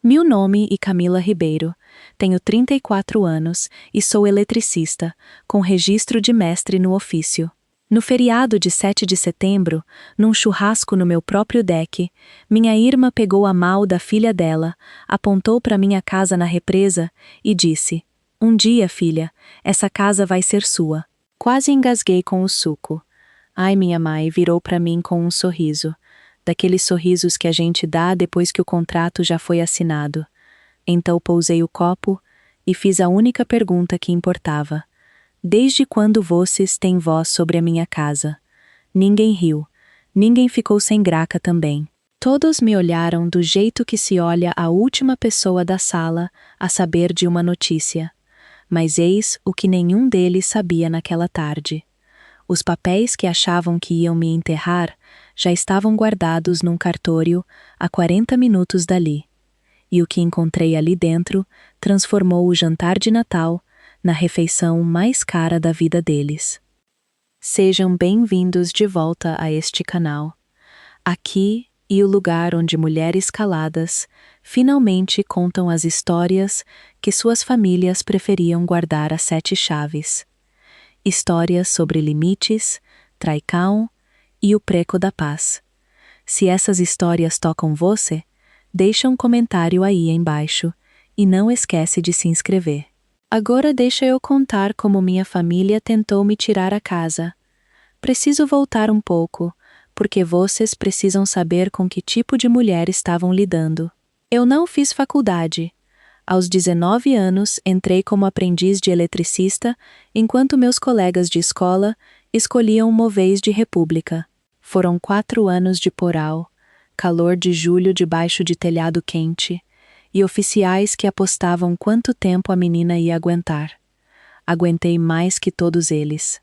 Meu nome é Camila Ribeiro, tenho 34 anos e sou eletricista, com registro de mestre no ofício. No feriado de 7 de setembro, num churrasco no meu próprio deck, minha irmã pegou a mal da filha dela, apontou para minha casa na represa e disse: "Um dia, filha, essa casa vai ser sua." Quase engasguei com o suco. Ai, minha mãe virou para mim com um sorriso, daqueles sorrisos que a gente dá depois que o contrato já foi assinado. Então pousei o copo e fiz a única pergunta que importava. Desde quando vocês têm voz sobre a minha casa? Ninguém riu. Ninguém ficou sem graça também. Todos me olharam do jeito que se olha a última pessoa da sala a saber de uma notícia. Mas eis o que nenhum deles sabia naquela tarde. Os papéis que achavam que iam me enterrar já estavam guardados num cartório a 40 minutos dali. E o que encontrei ali dentro transformou o jantar de Natal na refeição mais cara da vida deles. Sejam bem-vindos de volta a este canal. Aqui é o lugar onde mulheres caladas finalmente contam as histórias que suas famílias preferiam guardar a 7 chaves. Histórias sobre limites, traição e o preço da paz. Se essas histórias tocam você, deixa um comentário aí embaixo e não esquece de se inscrever. Agora deixa eu contar como minha família tentou me tirar a casa. Preciso voltar um pouco, porque vocês precisam saber com que tipo de mulher estavam lidando. Eu não fiz faculdade. Aos 19 anos, entrei como aprendiz de eletricista, enquanto meus colegas de escola escolhiam móveis de república. Foram 4 anos de poral, calor de julho debaixo de telhado quente, e oficiais que apostavam quanto tempo a menina ia aguentar. Aguentei mais que todos eles.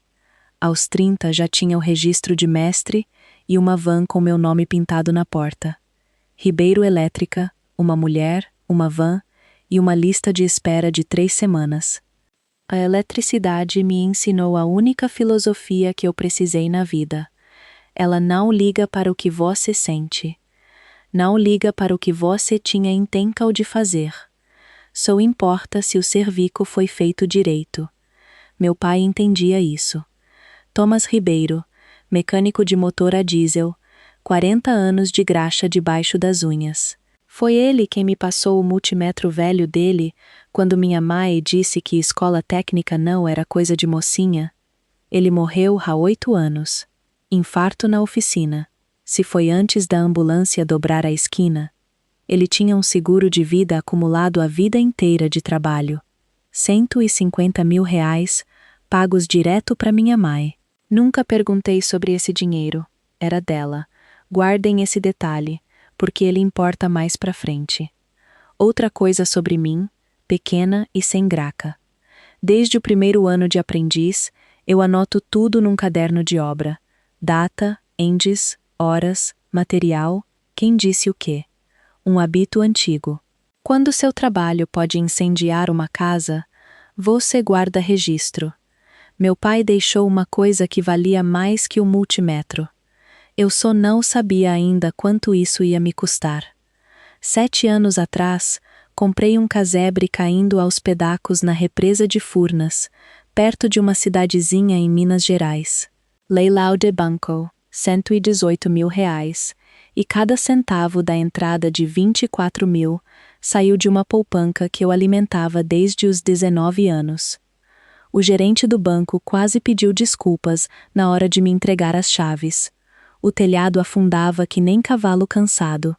Aos 30 já tinha o registro de mestre e uma van com meu nome pintado na porta. Ribeiro Elétrica, uma mulher, uma van e uma lista de espera de 3 semanas. A eletricidade me ensinou a única filosofia que eu precisei na vida. Ela não liga para o que você sente. Não liga para o que você tinha intenção de fazer. Só importa se o serviço foi feito direito. Meu pai entendia isso. Thomas Ribeiro, mecânico de motor a diesel, 40 anos de graxa debaixo das unhas. Foi ele quem me passou o multímetro velho dele quando minha mãe disse que escola técnica não era coisa de mocinha. Ele morreu há 8 anos. Infarto na oficina. Se foi antes da ambulância dobrar a esquina. Ele tinha um seguro de vida acumulado a vida inteira de trabalho. 150 mil reais, pagos direto para minha mãe. Nunca perguntei sobre esse dinheiro. Era dela. Guardem esse detalhe, porque ele importa mais pra frente. Outra coisa sobre mim, pequena e sem graça. Desde o primeiro ano de aprendiz, eu anoto tudo num caderno de obra. Data, índice, horas, material, quem disse o quê. Um hábito antigo. Quando seu trabalho pode incendiar uma casa, você guarda registro. Meu pai deixou uma coisa que valia mais que o multímetro. Eu só não sabia ainda quanto isso ia me custar. 7 anos atrás, comprei um casebre caindo aos pedaços na represa de Furnas, perto de uma cidadezinha em Minas Gerais. Leilão de banco, 118 mil reais, e cada centavo da entrada de 24 mil saiu de uma poupança que eu alimentava desde os 19 anos. O gerente do banco quase pediu desculpas na hora de me entregar as chaves. O telhado afundava que nem cavalo cansado.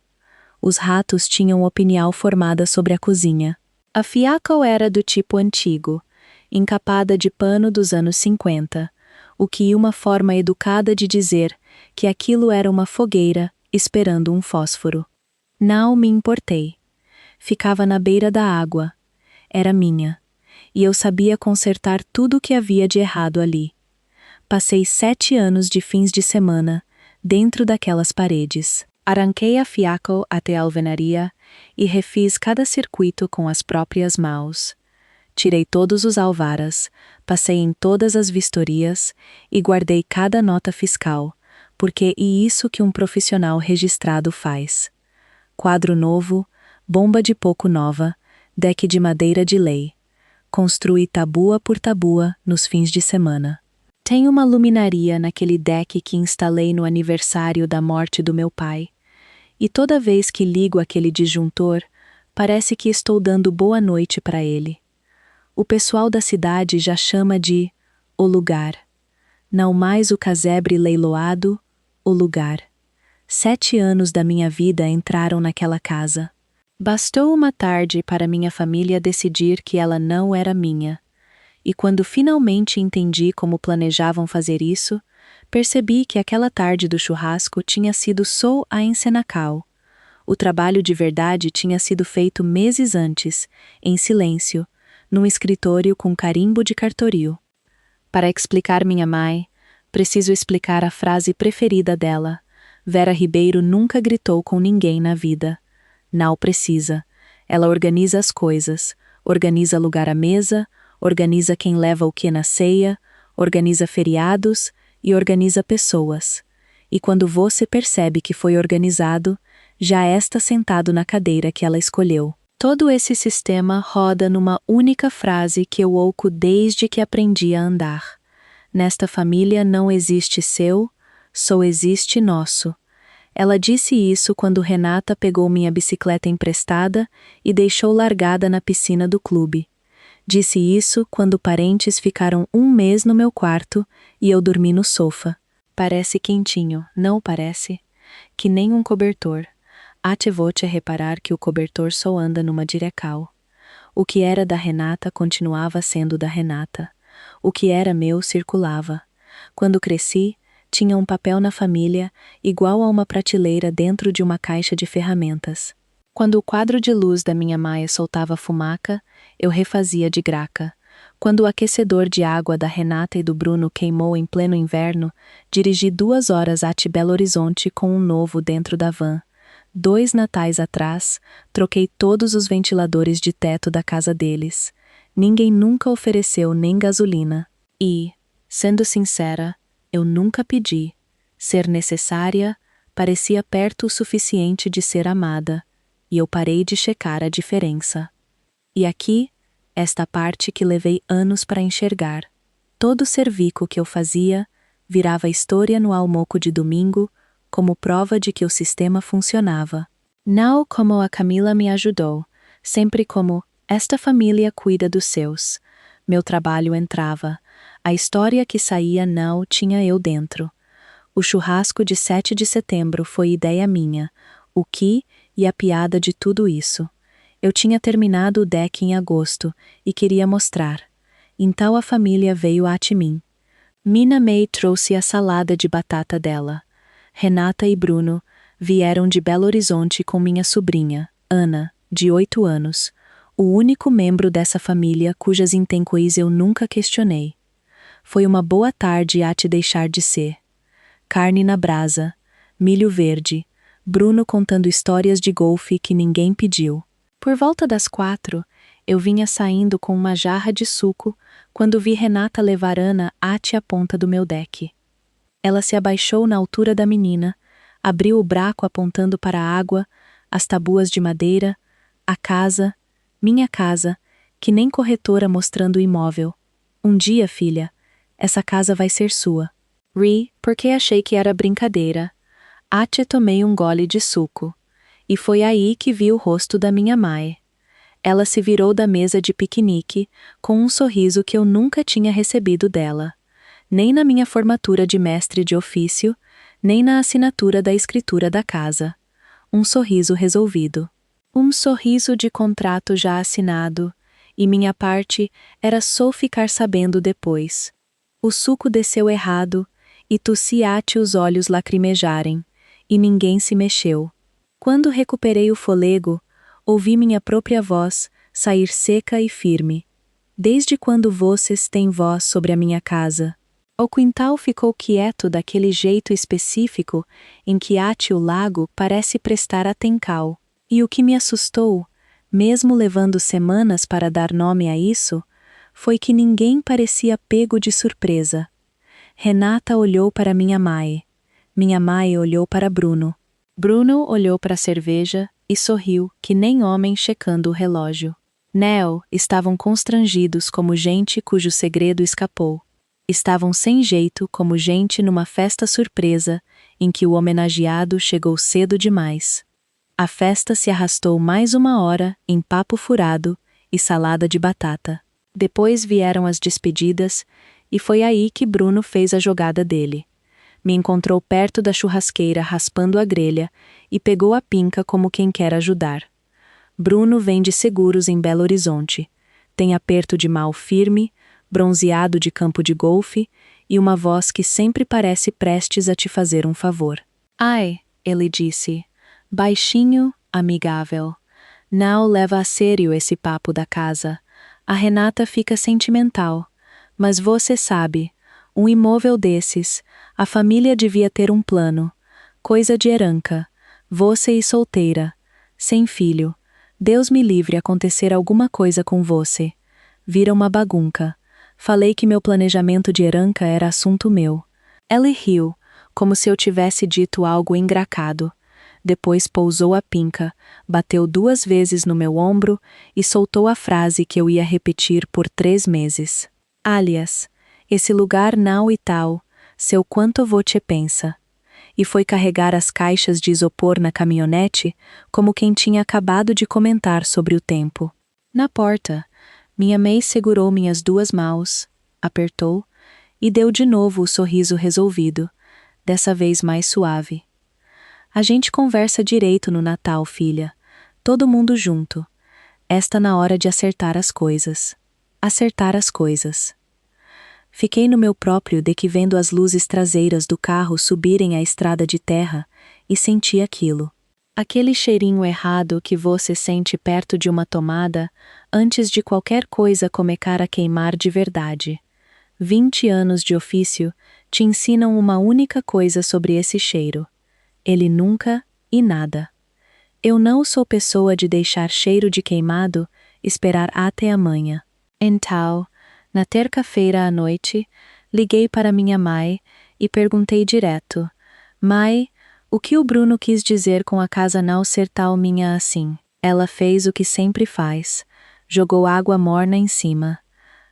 Os ratos tinham opinião formada sobre a cozinha. A fiaca era do tipo antigo, encapada de pano dos anos 50, o que é uma forma educada de dizer que aquilo era uma fogueira esperando um fósforo. Não me importei. Ficava na beira da água. Era minha. E eu sabia consertar tudo o que havia de errado ali. Passei 7 anos de fins de semana dentro daquelas paredes. Arranquei a fiaco até a alvenaria e refiz cada circuito com as próprias mãos. Tirei todos os alvaras, passei em todas as vistorias e guardei cada nota fiscal, porque é isso que um profissional registrado faz. Quadro novo, bomba de pouco nova, deck de madeira de lei. Construí tabua por tabua nos fins de semana. Tem uma luminaria naquele deck que instalei no aniversário da morte do meu pai. E toda vez que ligo aquele disjuntor, parece que estou dando boa noite para ele. O pessoal da cidade já chama de o lugar. Não mais o casebre leiloado, o lugar. 7 anos da minha vida entraram naquela casa. Bastou uma tarde para minha família decidir que ela não era minha. E quando finalmente entendi como planejavam fazer isso, percebi que aquela tarde do churrasco tinha sido só a encenacal. O trabalho de verdade tinha sido feito meses antes, em silêncio, num escritório com carimbo de cartório. Para explicar minha mãe, preciso explicar a frase preferida dela. Vera Ribeiro nunca gritou com ninguém na vida. Não precisa. Ela organiza as coisas, organiza lugar à mesa, organiza quem leva o que na ceia, organiza feriados e organiza pessoas. E quando você percebe que foi organizado, já está sentado na cadeira que ela escolheu. Todo esse sistema roda numa única frase que eu ouço desde que aprendi a andar. Nesta família não existe seu, só existe nosso. Ela disse isso quando Renata pegou minha bicicleta emprestada e deixou largada na piscina do clube. Disse isso quando parentes ficaram 1 mês no meu quarto e eu dormi no sofá. Parece quentinho, não parece? Que nem um cobertor. Vou-te reparar que o cobertor só anda numa direcal. O que era da Renata continuava sendo da Renata. O que era meu circulava. Quando cresci, tinha um papel na família, igual a uma prateleira dentro de uma caixa de ferramentas. Quando o quadro de luz da minha maia soltava fumaca, eu refazia de graca. Quando o aquecedor de água da Renata e do Bruno queimou em pleno inverno, dirigi 2 horas a Belo Horizonte com um novo dentro da van. 2 natais atrás, troquei todos os ventiladores de teto da casa deles. Ninguém nunca ofereceu nem gasolina. E, sendo sincera, eu nunca pedi. Ser necessária parecia perto o suficiente de ser amada, e eu parei de checar a diferença. E aqui, esta parte que levei anos para enxergar. Todo serviço que eu fazia virava história no almoço de domingo, como prova de que o sistema funcionava. Não como a Camila me ajudou, sempre como esta família cuida dos seus. Meu trabalho entrava. A história que saía não tinha eu dentro. O churrasco de 7 de setembro foi ideia minha, o que e a piada de tudo isso. Eu tinha terminado o deck em agosto e queria mostrar. Então a família veio a mim. Mina May trouxe a salada de batata dela. Renata e Bruno vieram de Belo Horizonte com minha sobrinha, Ana, de 8 anos, o único membro dessa família cujas intenções eu nunca questionei. Foi uma boa tarde a te deixar de ser. Carne na brasa, milho verde, Bruno contando histórias de golfe que ninguém pediu. Por volta das 4, eu vinha saindo com uma jarra de suco quando vi Renata levar Ana ate a ponta do meu deck. Ela se abaixou na altura da menina, abriu o braço apontando para a água, as tabuas de madeira, a casa, minha casa, que nem corretora mostrando o imóvel. Um dia, filha, essa casa vai ser sua. Ri, porque achei que era brincadeira. Tomei um gole de suco. E foi aí que vi o rosto da minha mãe. Ela se virou da mesa de piquenique, com um sorriso que eu nunca tinha recebido dela. Nem na minha formatura de mestre de ofício, nem na assinatura da escritura da casa. Um sorriso resolvido. Um sorriso de contrato já assinado, e minha parte era só ficar sabendo depois. O suco desceu errado, e tossi ate os olhos lacrimejarem, e ninguém se mexeu. Quando recuperei o fôlego, ouvi minha própria voz sair seca e firme. Desde quando vocês têm voz sobre a minha casa? O quintal ficou quieto daquele jeito específico em que ate o lago parece prestar atenção. E o que me assustou, mesmo levando semanas para dar nome a isso, foi que ninguém parecia pego de surpresa. Renata olhou para minha mãe olhou para Bruno. Bruno olhou para a cerveja e sorriu, que nem homem checando o relógio. Nell estavam constrangidos como gente cujo segredo escapou. Estavam sem jeito como gente numa festa surpresa em que o homenageado chegou cedo demais. A festa se arrastou mais uma hora em papo furado e salada de batata. Depois vieram as despedidas e foi aí que Bruno fez a jogada dele. Me encontrou perto da churrasqueira raspando a grelha e pegou a pinca como quem quer ajudar. Bruno vende seguros em Belo Horizonte. Tem aperto de mal firme, bronzeado de campo de golfe e uma voz que sempre parece prestes a te fazer um favor. Ai, ele disse, baixinho, amigável. Não leva a sério esse papo da casa. A Renata fica sentimental. Mas você sabe, um imóvel desses, a família devia ter um plano. Coisa de herança. Você e solteira. Sem filho. Deus me livre acontecer alguma coisa com você. Vira uma bagunça. Falei que meu planejamento de herança era assunto meu. Ele riu, como se eu tivesse dito algo engracado. Depois pousou a pinca, bateu 2 vezes no meu ombro e soltou a frase que eu ia repetir por 3 meses. Aliás, esse lugar não e tal, seu quanto você pensa. E foi carregar as caixas de isopor na caminhonete como quem tinha acabado de comentar sobre o tempo. Na porta, minha mãe segurou minhas 2 mãos, apertou e deu de novo o sorriso resolvido, dessa vez mais suave. A gente conversa direito no Natal, filha. Todo mundo junto. Esta na hora de acertar as coisas. Acertar as coisas. Fiquei no meu próprio deck vendo as luzes traseiras do carro subirem a estrada de terra e senti aquilo. Aquele cheirinho errado que você sente perto de uma tomada antes de qualquer coisa começar a queimar de verdade. 20 anos de ofício te ensinam uma única coisa sobre esse cheiro. Ele nunca e nada. Eu não sou pessoa de deixar cheiro de queimado esperar até amanhã. Então, na terça-feira à noite, liguei para minha mãe e perguntei direto: Mãe, o que o Bruno quis dizer com a casa não ser tal minha assim? Ela fez o que sempre faz. Jogou água morna em cima.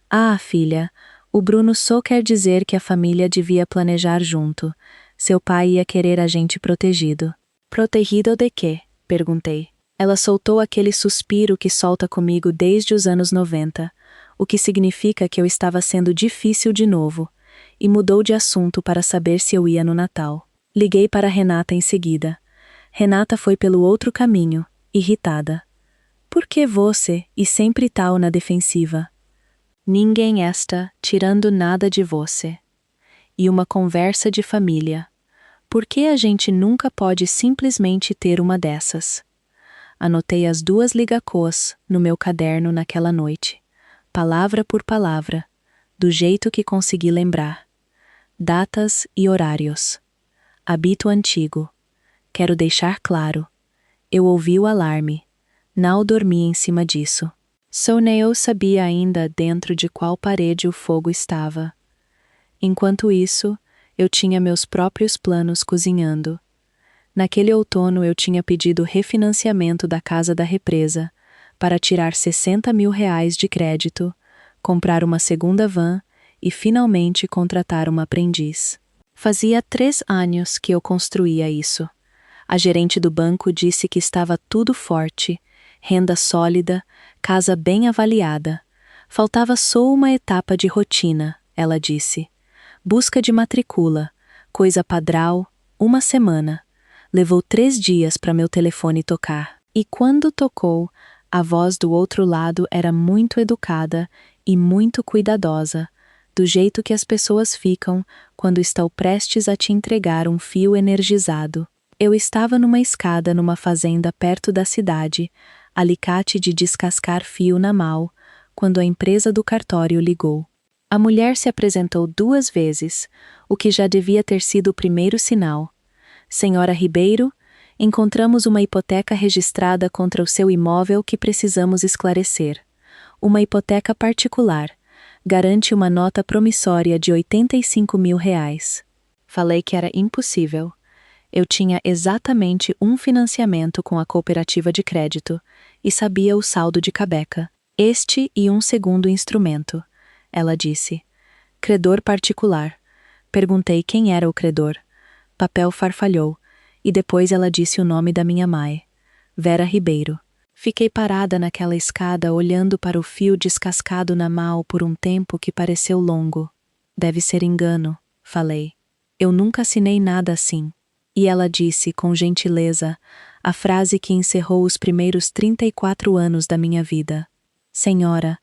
Ah, filha, o Bruno só quer dizer que a família devia planejar junto. Seu pai ia querer a gente protegido. Protegido de quê? Perguntei. Ela soltou aquele suspiro que solta comigo desde os anos 90, o que significa que eu estava sendo difícil de novo, e mudou de assunto para saber se eu ia no Natal. Liguei para Renata em seguida. Renata foi pelo outro caminho, irritada. Por que você, e sempre tal na defensiva? Ninguém está tirando nada de você. E uma conversa de família. Por que a gente nunca pode simplesmente ter uma dessas? Anotei as 2 ligacôs no meu caderno naquela noite, palavra por palavra, do jeito que consegui lembrar. Datas e horários. Habito antigo. Quero deixar claro. Eu ouvi o alarme. Não dormi em cima disso. Só nem eu sabia ainda dentro de qual parede o fogo estava. Enquanto isso, eu tinha meus próprios planos cozinhando. Naquele outono eu tinha pedido refinanciamento da casa da represa, para tirar 60 mil reais de crédito, comprar uma segunda van e finalmente contratar uma aprendiz. Fazia 3 anos que eu construía isso. A gerente do banco disse que estava tudo forte, renda sólida, casa bem avaliada. Faltava só uma etapa de rotina, ela disse. Busca de matricula, coisa padrão, 1 semana. Levou 3 dias para meu telefone tocar. E quando tocou, a voz do outro lado era muito educada e muito cuidadosa, do jeito que as pessoas ficam quando estão prestes a te entregar um fio energizado. Eu estava numa escada numa fazenda perto da cidade, alicate de descascar fio na mão, quando a empresa do cartório ligou. A mulher se apresentou 2 vezes, o que já devia ter sido o primeiro sinal. Senhora Ribeiro, encontramos uma hipoteca registrada contra o seu imóvel que precisamos esclarecer. Uma hipoteca particular. Garante uma nota promissória de 85 mil reais. Falei que era impossível. Eu tinha exatamente um financiamento com a cooperativa de crédito e sabia o saldo de cabeca. Este e um segundo instrumento, ela disse. Credor particular. Perguntei quem era o credor. Papel farfalhou, e depois ela disse o nome da minha mãe, Vera Ribeiro. Fiquei parada naquela escada olhando para o fio descascado na mão por um tempo que pareceu longo. Deve ser engano, falei. Eu nunca assinei nada assim. E ela disse, com gentileza, a frase que encerrou os primeiros 34 anos da minha vida. Senhora,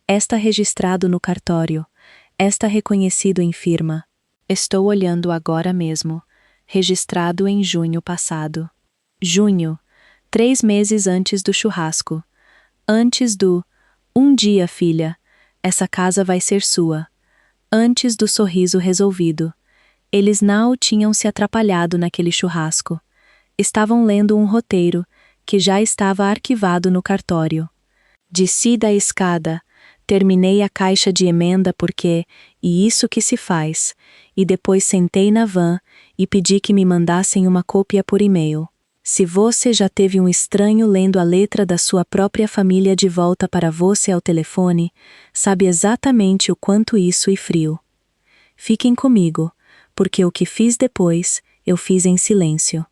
esta registrado no cartório, esta reconhecido em firma. Estou olhando agora mesmo, registrado em junho passado. Junho, 3 meses antes do churrasco. Antes do "Um dia, filha, essa casa vai ser sua". Antes do sorriso resolvido. Eles não tinham se atrapalhado naquele churrasco. Estavam lendo um roteiro, que já estava arquivado no cartório. Desci da escada, terminei a caixa de emenda porque, e isso que se faz, e depois sentei na van e pedi que me mandassem uma cópia por e-mail. Se você já teve um estranho lendo a letra da sua própria família de volta para você ao telefone, sabe exatamente o quanto isso é frio. Fiquem comigo, porque o que fiz depois, eu fiz em silêncio.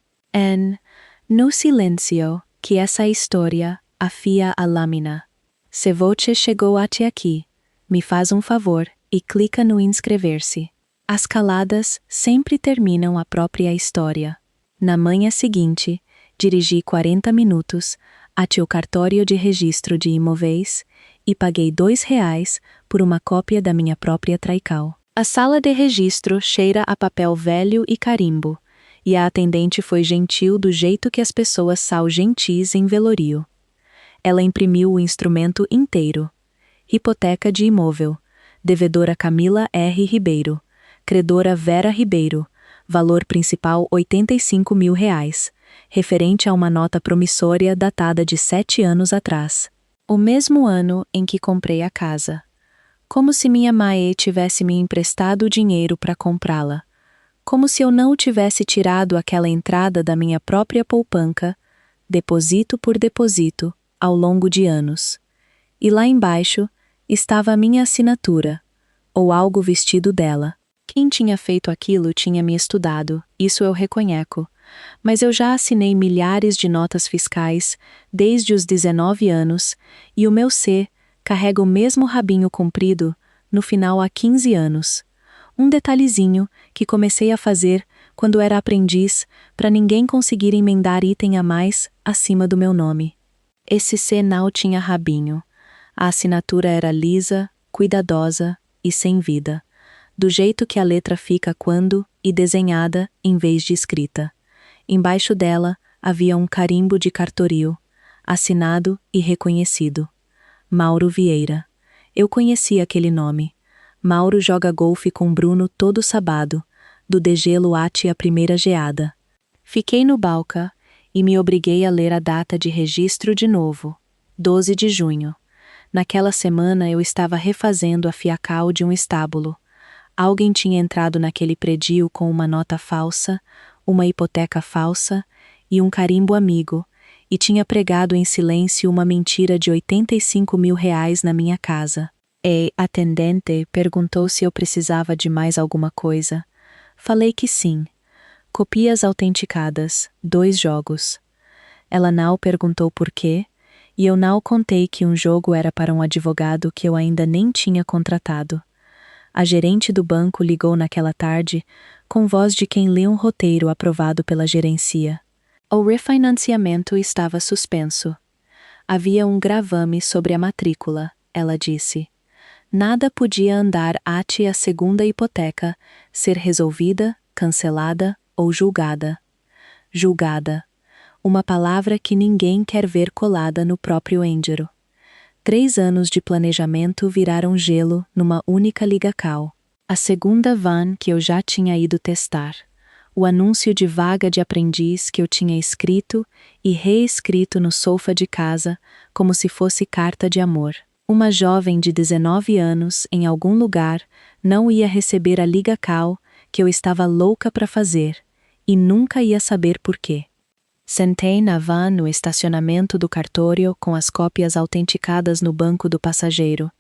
No silêncio, que essa história afia a lâmina. Se você chegou até aqui, me faz um favor e clica no inscrever-se. As caladas sempre terminam a própria história. Na manhã seguinte, dirigi 40 minutos até o cartório de registro de imóveis e paguei R$ 2 por uma cópia da minha própria traical. A sala de registro cheira a papel velho e carimbo, e a atendente foi gentil do jeito que as pessoas são gentis em velorio. Ela imprimiu o instrumento inteiro. Hipoteca de imóvel. Devedora Camila R. Ribeiro. Credora Vera Ribeiro. Valor principal R$ 85 mil. Referente a uma nota promissória datada de 7 anos atrás. O mesmo ano em que comprei a casa. Como se minha mãe tivesse me emprestado o dinheiro para comprá-la. Como se eu não tivesse tirado aquela entrada da minha própria poupança, depósito por depósito, ao longo de anos. E lá embaixo estava a minha assinatura, ou algo vestido dela. Quem tinha feito aquilo tinha me estudado, isso eu reconheço, mas eu já assinei milhares de notas fiscais desde os 19 anos e o meu C carrega o mesmo rabinho comprido no final há 15 anos. Um detalhezinho que comecei a fazer quando era aprendiz para ninguém conseguir emendar item a mais acima do meu nome. Esse C não tinha rabinho. A assinatura era lisa, cuidadosa e sem vida, do jeito que a letra fica quando e desenhada em vez de escrita. Embaixo dela havia um carimbo de cartório, assinado e reconhecido. Mauro Vieira. Eu conhecia aquele nome. Mauro joga golfe com Bruno todo sábado, do degelo até a primeira geada. Fiquei no balcão e me obriguei a ler a data de registro de novo, 12 de junho. Naquela semana eu estava refazendo a fiacal de um estábulo. Alguém tinha entrado naquele predio com uma nota falsa, uma hipoteca falsa e um carimbo amigo, e tinha pregado em silêncio uma mentira de R$ 85 mil na minha casa. E a atendente perguntou se eu precisava de mais alguma coisa. Falei que sim. Copias autenticadas, 2 jogos. Ela não perguntou por quê, e eu não contei que um jogo era para um advogado que eu ainda nem tinha contratado. A gerente do banco ligou naquela tarde, com voz de quem lê um roteiro aprovado pela gerencia. O refinanciamento estava suspenso. Havia um gravame sobre a matrícula, ela disse. Nada podia andar até a segunda hipoteca ser resolvida, cancelada ou julgada. Julgada. Uma palavra que ninguém quer ver colada no próprio êndiaro. 3 anos de planejamento viraram gelo numa única ligacal. A segunda van que eu já tinha ido testar. O anúncio de vaga de aprendiz que eu tinha escrito e reescrito no sofá de casa como se fosse carta de amor. Uma jovem de 19 anos, em algum lugar, não ia receber a ligacal que eu estava louca para fazer, e nunca ia saber por quê. Sentei na van no estacionamento do cartório com as cópias autenticadas no banco do passageiro.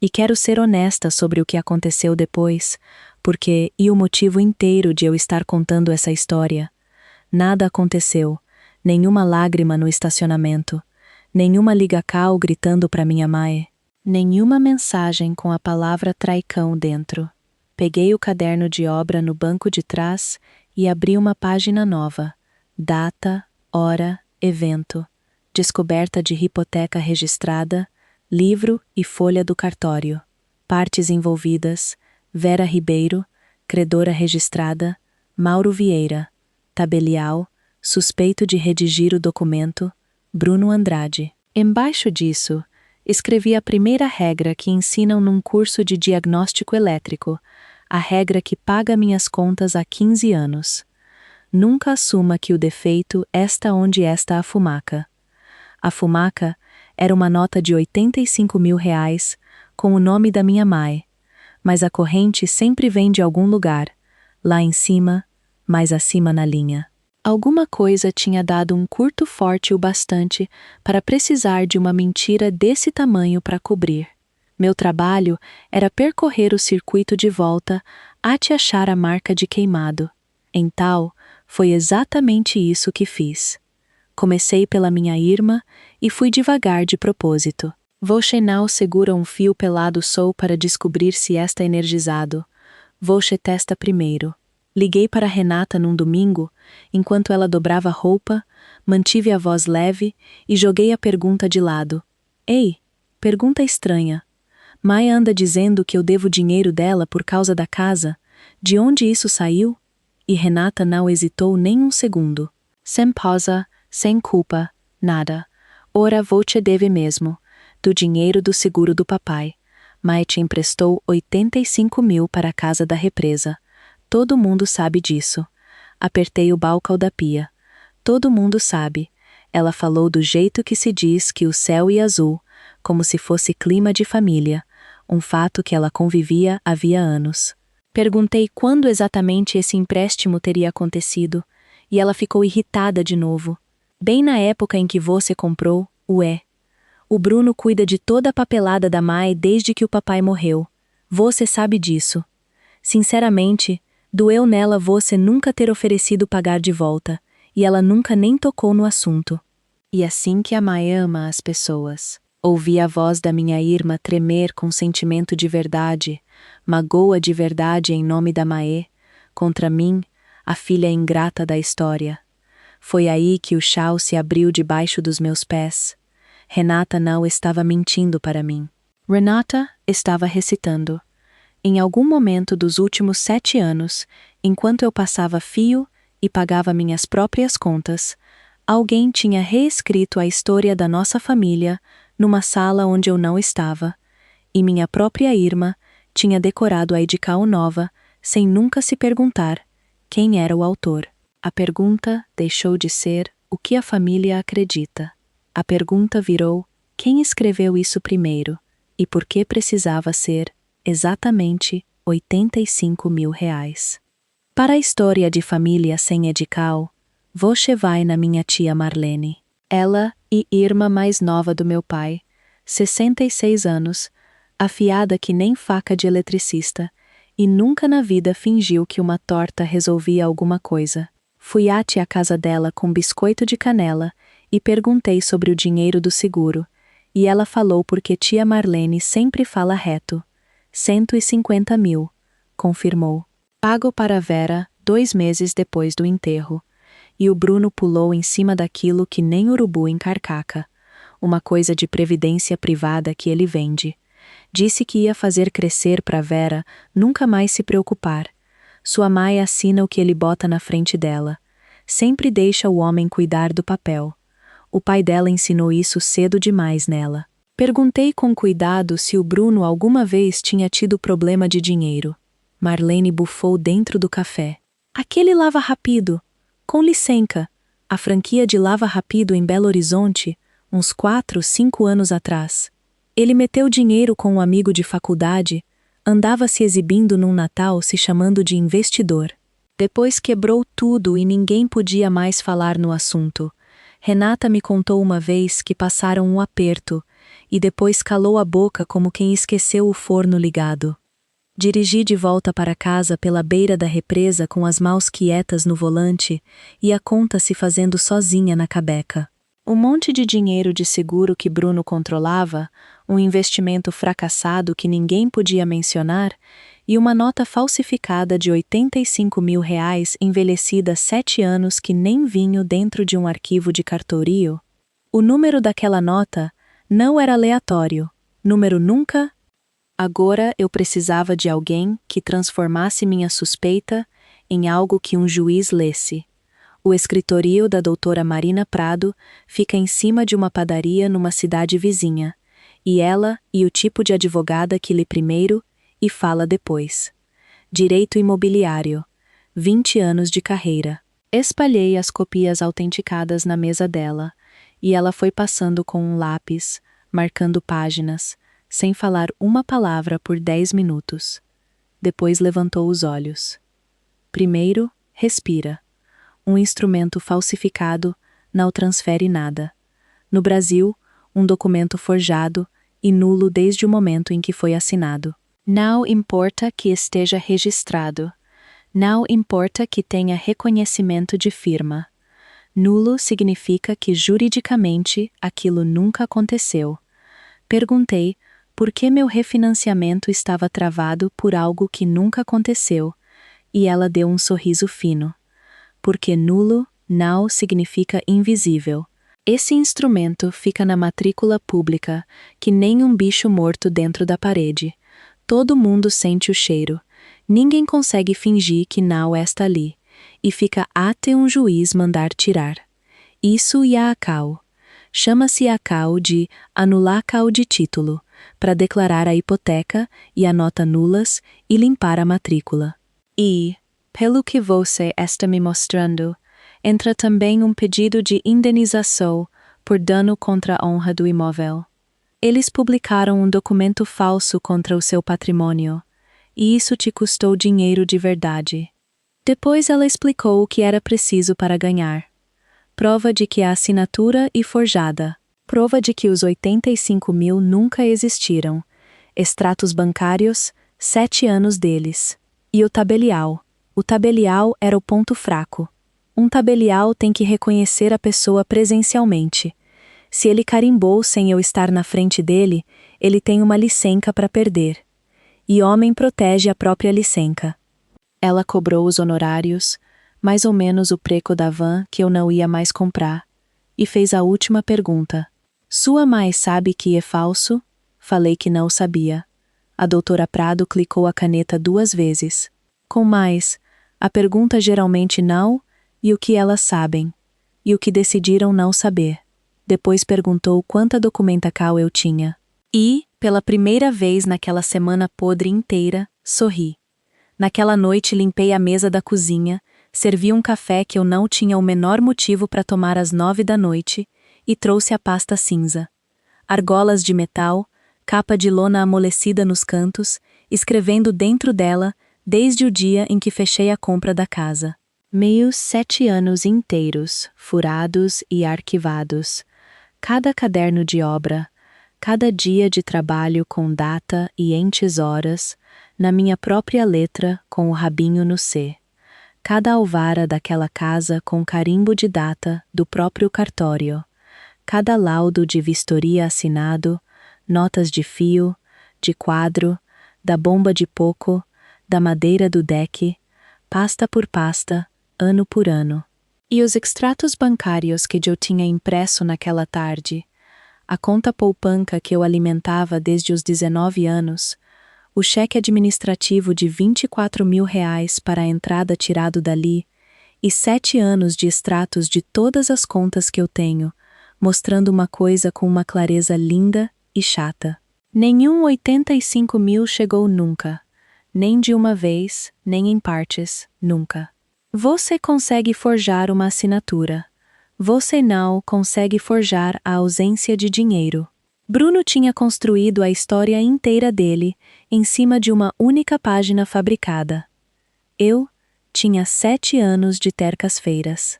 E quero ser honesta sobre o que aconteceu depois, porque e o motivo inteiro de eu estar contando essa história. Nada aconteceu, nenhuma lágrima no estacionamento, nenhuma liga-cal gritando para minha mãe, nenhuma mensagem com a palavra traicão dentro. Peguei o caderno de obra no banco de trás e abri uma página nova. Data, hora, evento, descoberta de hipoteca registrada, livro e folha do cartório. Partes envolvidas: Vera Ribeiro, credora registrada, Mauro Vieira, tabelial, suspeito de redigir o documento, Bruno Andrade. Embaixo disso, escrevi a primeira regra que ensinam num curso de diagnóstico elétrico, a regra que paga minhas contas há 15 anos. Nunca assuma que o defeito está onde está a fumaca. A fumaca era uma nota de R$ 85.000, com o nome da minha mãe, mas a corrente sempre vem de algum lugar, lá em cima, mais acima na linha. Alguma coisa tinha dado um curto forte o bastante para precisar de uma mentira desse tamanho para cobrir. Meu trabalho era percorrer o circuito de volta até achar a marca de queimado. Em tal, foi exatamente isso que fiz. Comecei pela minha irmã e fui devagar de propósito. Você não segura um fio pelado só para descobrir se está energizado. Você testa primeiro. Liguei para Renata num domingo, enquanto ela dobrava roupa, mantive a voz leve e joguei a pergunta de lado. Ei, pergunta estranha. Maia anda dizendo que eu devo dinheiro dela por causa da casa. De onde isso saiu? E Renata não hesitou nem um segundo. Sem pausa, sem culpa, nada. Ora você deve mesmo. Do dinheiro do seguro do papai. Maia te emprestou 85.000 para a casa da represa. Todo mundo sabe disso. Apertei o balcão da pia. Todo mundo sabe. Ela falou do jeito que se diz que o céu é azul, como se fosse clima de família, um fato que ela convivia havia anos. Perguntei quando exatamente esse empréstimo teria acontecido, e ela ficou irritada de novo. Bem na época em que você comprou, O Bruno cuida de toda a papelada da Mai desde que o papai morreu. Você sabe disso. Sinceramente, doeu nela você nunca ter oferecido pagar de volta, e ela nunca nem tocou no assunto. E assim que a Mai ama as pessoas. Ouvi a voz da minha irmã tremer com sentimento de verdade, magoa de verdade em nome da Mae, contra mim, a filha ingrata da história. Foi aí que o chão se abriu debaixo dos meus pés. Renata não estava mentindo para mim. Renata estava recitando. Em algum momento dos últimos 7 anos, enquanto eu passava fio e pagava minhas próprias contas, alguém tinha reescrito a história da nossa família numa sala onde eu não estava, e minha própria irmã tinha decorado a edical nova, sem nunca se perguntar quem era o autor. A pergunta deixou de ser o que a família acredita. A pergunta virou quem escreveu isso primeiro e por que precisava ser exatamente R$ 85.000. Para a história de família sem edical, você vai na minha tia Marlene. Ela e irmã mais nova do meu pai, 66 anos, afiada que nem faca de eletricista, e nunca na vida fingiu que uma torta resolvia alguma coisa. Fui até a casa dela com biscoito de canela e perguntei sobre o dinheiro do seguro, e ela falou porque tia Marlene sempre fala reto. 150.000, confirmou. Pago para Vera 2 meses depois do enterro. E o Bruno pulou em cima daquilo que nem urubu em carcaca. Uma coisa de previdência privada que ele vende. Disse que ia fazer crescer para Vera nunca mais se preocupar. Sua mãe assina o que ele bota na frente dela. Sempre deixa o homem cuidar do papel. O pai dela ensinou isso cedo demais nela. Perguntei com cuidado se o Bruno alguma vez tinha tido problema de dinheiro. Marlene bufou dentro do café. Aquele lava rápido. Com licença, a franquia de Lava Rápido em Belo Horizonte, uns 4, 5 anos atrás. Ele meteu dinheiro com um amigo de faculdade, andava se exibindo num Natal se chamando de investidor. Depois quebrou tudo e ninguém podia mais falar no assunto. Renata me contou uma vez que passaram um aperto, e depois calou a boca como quem esqueceu o forno ligado. Dirigi de volta para casa pela beira da represa com as mãos quietas no volante e a conta se fazendo sozinha na cabeca. Um monte de dinheiro de seguro que Bruno controlava, um investimento fracassado que ninguém podia mencionar e uma nota falsificada de R$ 85.000 envelhecida há 7 anos que nem vinho dentro de um arquivo de cartório. O número daquela nota não era aleatório, número nunca. Agora eu precisava de alguém que transformasse minha suspeita em algo que um juiz lesse. O escritório da doutora Marina Prado fica em cima de uma padaria numa cidade vizinha, e ela e o tipo de advogada que lê primeiro e fala depois. Direito imobiliário, 20 anos de carreira. Espalhei as copias autenticadas na mesa dela, e ela foi passando com um lápis, marcando páginas, sem falar uma palavra por 10 minutos. Depois levantou os olhos. Primeiro, respira. Um instrumento falsificado não transfere nada. No Brasil, um documento forjado e nulo desde o momento em que foi assinado. Não importa que esteja registrado. Não importa que tenha reconhecimento de firma. Nulo significa que juridicamente aquilo nunca aconteceu. Perguntei por que meu refinanciamento estava travado por algo que nunca aconteceu, e ela deu um sorriso fino. Porque nulo não significa invisível. Esse instrumento fica na matrícula pública, que nem um bicho morto dentro da parede. Todo mundo sente o cheiro. Ninguém consegue fingir que não está ali, e fica até um juiz mandar tirar. Isso é a ACAU. Chama-se ACAU de anular-CAU de título, para declarar a hipoteca e a nota nulas e limpar a matrícula. E, pelo que você está me mostrando, entra também um pedido de indenização por dano contra a honra do imóvel. Eles publicaram um documento falso contra o seu patrimônio, e isso te custou dinheiro de verdade. Depois ela explicou o que era preciso para ganhar. Prova de que a assinatura é forjada. Prova de que os 85.000 nunca existiram. Extratos bancários, 7 anos deles. E o tabelial. O tabelial era o ponto fraco. Um tabelial tem que reconhecer a pessoa presencialmente. Se ele carimbou sem eu estar na frente dele, ele tem uma licença para perder. E homem protege a própria licença. Ela cobrou os honorários, mais ou menos o preço da van que eu não ia mais comprar, e fez a última pergunta. Sua mãe sabe que é falso? Falei que não sabia. A doutora Prado clicou a caneta 2 vezes. Com mais, a pergunta geralmente não, e o que elas sabem, e o que decidiram não saber. Depois perguntou quanta documentação eu tinha. E, pela primeira vez naquela semana podre inteira, sorri. Naquela noite limpei a mesa da cozinha, servi um café que eu não tinha o menor motivo para tomar às 9 da noite e trouxe a pasta cinza. Argolas de metal, capa de lona amolecida nos cantos, escrevendo dentro dela desde o dia em que fechei a compra da casa. Meus 7 anos inteiros, furados e arquivados. Cada caderno de obra, cada dia de trabalho com data e entes horas, na minha própria letra com o rabinho no C. Cada alvara daquela casa com carimbo de data do próprio cartório. Cada laudo de vistoria assinado, notas de fio, de quadro, da bomba de poco, da madeira do deck, pasta por pasta, ano por ano. E os extratos bancários que eu tinha impresso naquela tarde, a conta poupanca que eu alimentava desde os 19 anos, o cheque administrativo de R$ 24.000 para a entrada tirado dali, e 7 anos de extratos de todas as contas que eu tenho, mostrando uma coisa com uma clareza linda e chata. Nenhum 85.000 chegou nunca, nem de uma vez, nem em partes, nunca. Você consegue forjar uma assinatura. Você não consegue forjar a ausência de dinheiro. Bruno tinha construído a história inteira dele em cima de uma única página fabricada. Eu Tinha 7 anos de tercas feiras.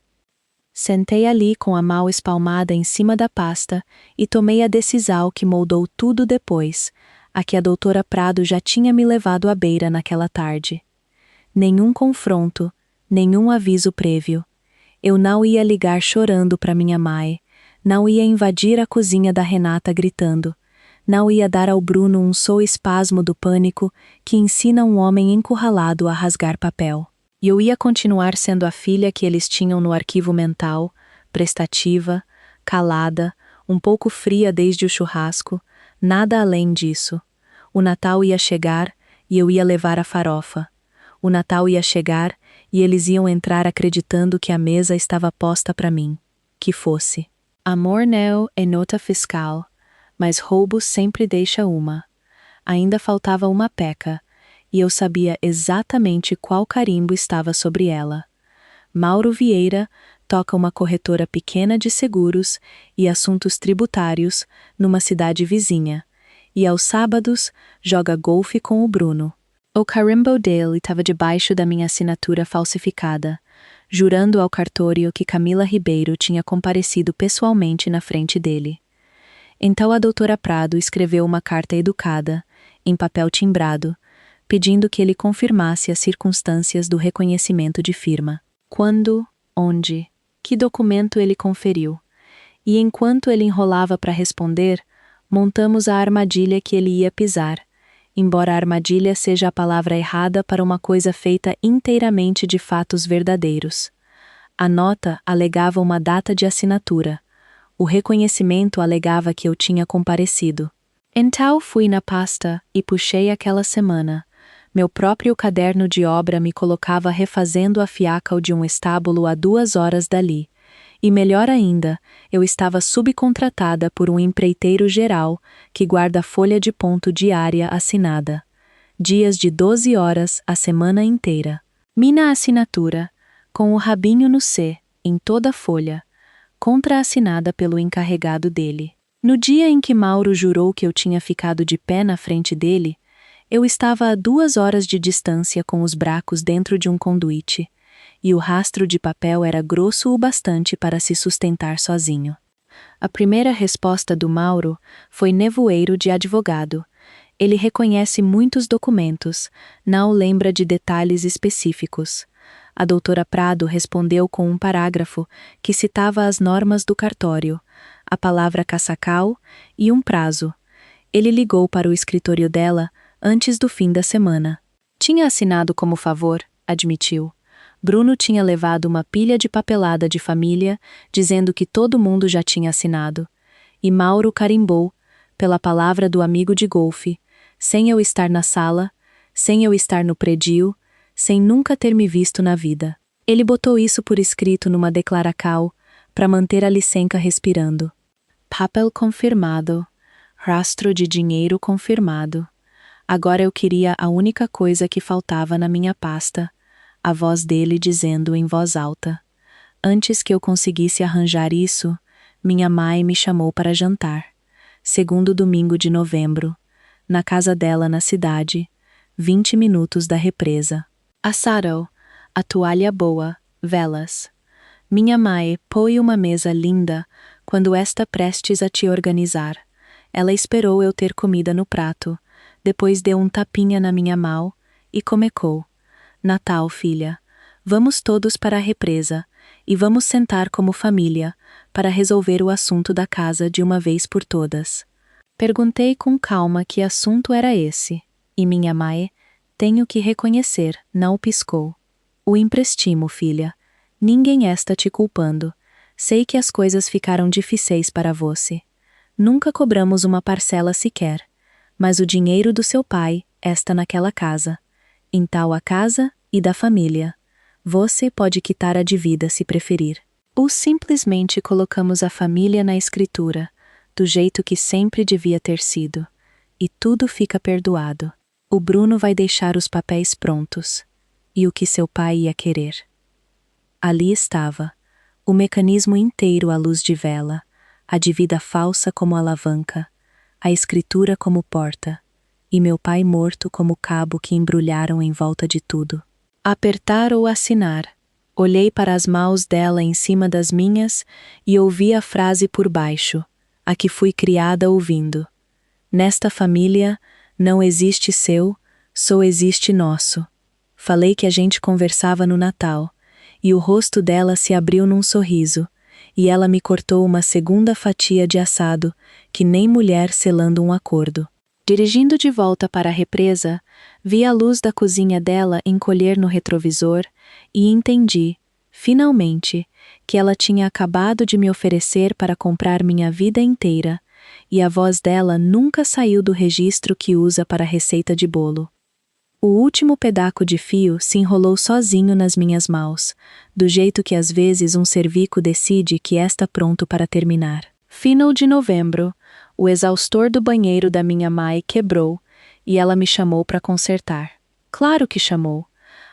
Sentei ali com a mão espalmada em cima da pasta e tomei a decisão que moldou tudo depois, a que a doutora Prado já tinha me levado à beira naquela tarde. Nenhum confronto, nenhum aviso prévio. Eu não ia ligar chorando para minha mãe, não ia invadir a cozinha da Renata gritando, não ia dar ao Bruno um só espasmo do pânico que ensina um homem encurralado a rasgar papel. E eu ia continuar sendo a filha que eles tinham no arquivo mental, prestativa, calada, um pouco fria desde o churrasco, nada além disso. O Natal ia chegar e eu ia levar a farofa. O Natal ia chegar e eles iam entrar acreditando que a mesa estava posta para mim. Que fosse. Amor não é nota fiscal, mas roubo sempre deixa uma. Ainda faltava uma peca, e eu sabia exatamente qual carimbo estava sobre ela. Mauro Vieira toca uma corretora pequena de seguros e assuntos tributários numa cidade vizinha, e aos sábados joga golfe com o Bruno. O carimbo dele estava debaixo da minha assinatura falsificada, jurando ao cartório que Camila Ribeiro tinha comparecido pessoalmente na frente dele. Então a doutora Prado escreveu uma carta educada, em papel timbrado, pedindo que ele confirmasse as circunstâncias do reconhecimento de firma. Quando, onde, que documento ele conferiu. E enquanto ele enrolava para responder, montamos a armadilha que ele ia pisar, embora a armadilha seja a palavra errada para uma coisa feita inteiramente de fatos verdadeiros. A nota alegava uma data de assinatura. O reconhecimento alegava que eu tinha comparecido. Então fui na pasta e puxei aquela semana. Meu próprio caderno de obra me colocava refazendo a fiacal de um estábulo a 2 horas dali. E melhor ainda, eu estava subcontratada por um empreiteiro geral que guarda folha de ponto diária assinada. Dias de 12 horas a semana inteira. Minha assinatura, com o rabinho no C, em toda a folha, contraassinada pelo encarregado dele. No dia em que Mauro jurou que eu tinha ficado de pé na frente dele, eu estava a 2 horas de distância com os bracos dentro de um conduíte, e o rastro de papel era grosso o bastante para se sustentar sozinho. A primeira resposta do Mauro foi nevoeiro de advogado. Ele reconhece muitos documentos, não lembra de detalhes específicos. A doutora Prado respondeu com um parágrafo que citava as normas do cartório, a palavra caçacal e um prazo. Ele ligou para o escritório dela antes do fim da semana. Tinha assinado como favor, admitiu. Bruno tinha levado uma pilha de papelada de família, dizendo que todo mundo já tinha assinado. E Mauro carimbou, pela palavra do amigo de golfe, sem eu estar na sala, sem eu estar no predio, sem nunca ter me visto na vida. Ele botou isso por escrito numa declaracal, para manter a licença respirando. Papel confirmado. Rastro de dinheiro confirmado. Agora eu queria a única coisa que faltava na minha pasta, a voz dele dizendo em voz alta. Antes que eu conseguisse arranjar isso, minha mãe me chamou para jantar. Segundo domingo de novembro, na casa dela na cidade, 20 minutos da represa. Assaram, a toalha boa, velas. Minha mãe põe uma mesa linda quando está prestes a te organizar. Ela esperou eu ter comida no prato, depois deu um tapinha na minha mão e comecou. Natal, filha, vamos todos para a represa e vamos sentar como família para resolver o assunto da casa de uma vez por todas. Perguntei com calma que assunto era esse, e minha mãe, tenho que reconhecer, não piscou. O emprestimo, filha. Ninguém está te culpando. Sei que as coisas ficaram difíceis para você. Nunca cobramos uma parcela sequer, mas o dinheiro do seu pai está naquela casa. Então a casa e da família. Você pode quitar a dívida se preferir. Ou simplesmente colocamos a família na escritura, do jeito que sempre devia ter sido. E tudo fica perdoado. O Bruno vai deixar os papéis prontos. E o que seu pai ia querer. Ali estava, o mecanismo inteiro à luz de vela, a dívida falsa como alavanca, a escritura como porta, e meu pai morto como cabo que embrulharam em volta de tudo. Apertar ou assinar. Olhei para as mãos dela em cima das minhas e ouvi a frase por baixo, a que fui criada ouvindo. Nesta família, não existe seu, só existe nosso. Falei que a gente conversava no Natal, e o rosto dela se abriu num sorriso, e ela me cortou uma segunda fatia de assado, que nem mulher selando um acordo. Dirigindo de volta para a represa, vi a luz da cozinha dela encolher no retrovisor e entendi, finalmente, que ela tinha acabado de me oferecer para comprar minha vida inteira, e a voz dela nunca saiu do registro que usa para a receita de bolo. O último pedaço de fio se enrolou sozinho nas minhas mãos, do jeito que às vezes um cervico decide que está pronto para terminar. Final de novembro, o exaustor do banheiro da minha mãe quebrou e ela me chamou para consertar. Claro que chamou.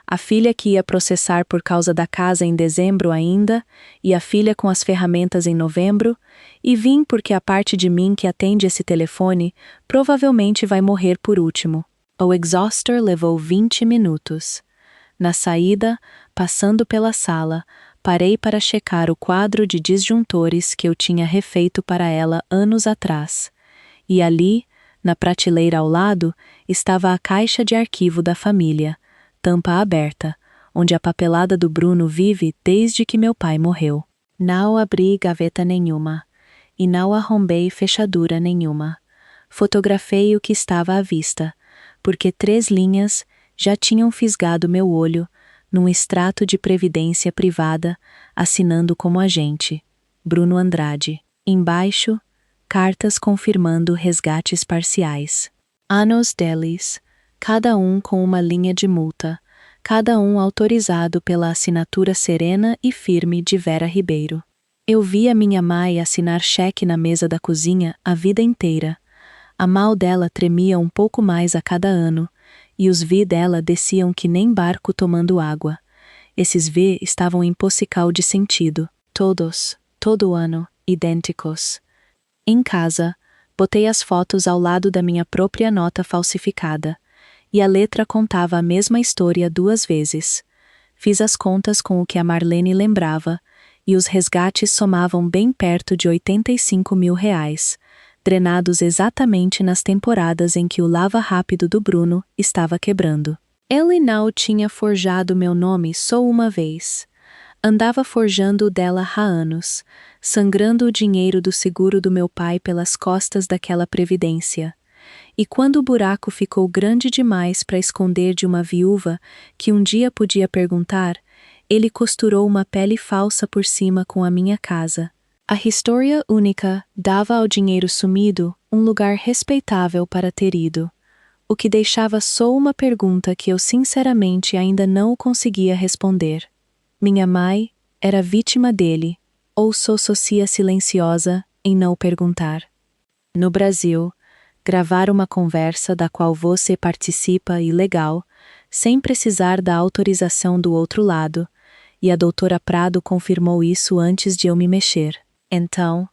A filha que ia processar por causa da casa em dezembro ainda, e a filha com as ferramentas em novembro, e vim porque a parte de mim que atende esse telefone provavelmente vai morrer por último. O exhaustor levou 20 minutos. Na saída, passando pela sala, parei para checar o quadro de disjuntores que eu tinha refeito para ela anos atrás. E ali, na prateleira ao lado, estava a caixa de arquivo da família, tampa aberta, onde a papelada do Bruno vive desde que meu pai morreu. Não abri gaveta nenhuma, e não arrombei fechadura nenhuma. Fotografei o que estava à vista, porque 3 linhas já tinham fisgado meu olho, num extrato de previdência privada, assinando como agente, Bruno Andrade. Embaixo, cartas confirmando resgates parciais. Anos deles, cada um com uma linha de multa, cada um autorizado pela assinatura serena e firme de Vera Ribeiro. Eu vi a minha mãe assinar cheque na mesa da cozinha a vida inteira. A mão dela tremia um pouco mais a cada ano, e os V dela desciam que nem barco tomando água. Esses V estavam em possical de sentido, todos, todo ano, idênticos. Em casa, botei as fotos ao lado da minha própria nota falsificada, e a letra contava a mesma história 2 vezes. Fiz as contas com o que a Marlene lembrava, e os resgates somavam bem perto de R$85 mil, drenados exatamente nas temporadas em que o lava rápido do Bruno estava quebrando. Ele não tinha forjado meu nome só uma vez. Andava forjando o dela há anos, sangrando o dinheiro do seguro do meu pai pelas costas daquela previdência. E quando o buraco ficou grande demais para esconder de uma viúva que um dia podia perguntar, ele costurou uma pele falsa por cima com a minha casa. A história única dava ao dinheiro sumido um lugar respeitável para ter ido, o que deixava só uma pergunta que eu sinceramente ainda não conseguia responder. Minha mãe era vítima dele, ou só socia silenciosa em não perguntar. No Brasil, gravar uma conversa da qual você participa ilegal, sem precisar da autorização do outro lado, e a doutora Prado confirmou isso antes de eu me mexer. Então,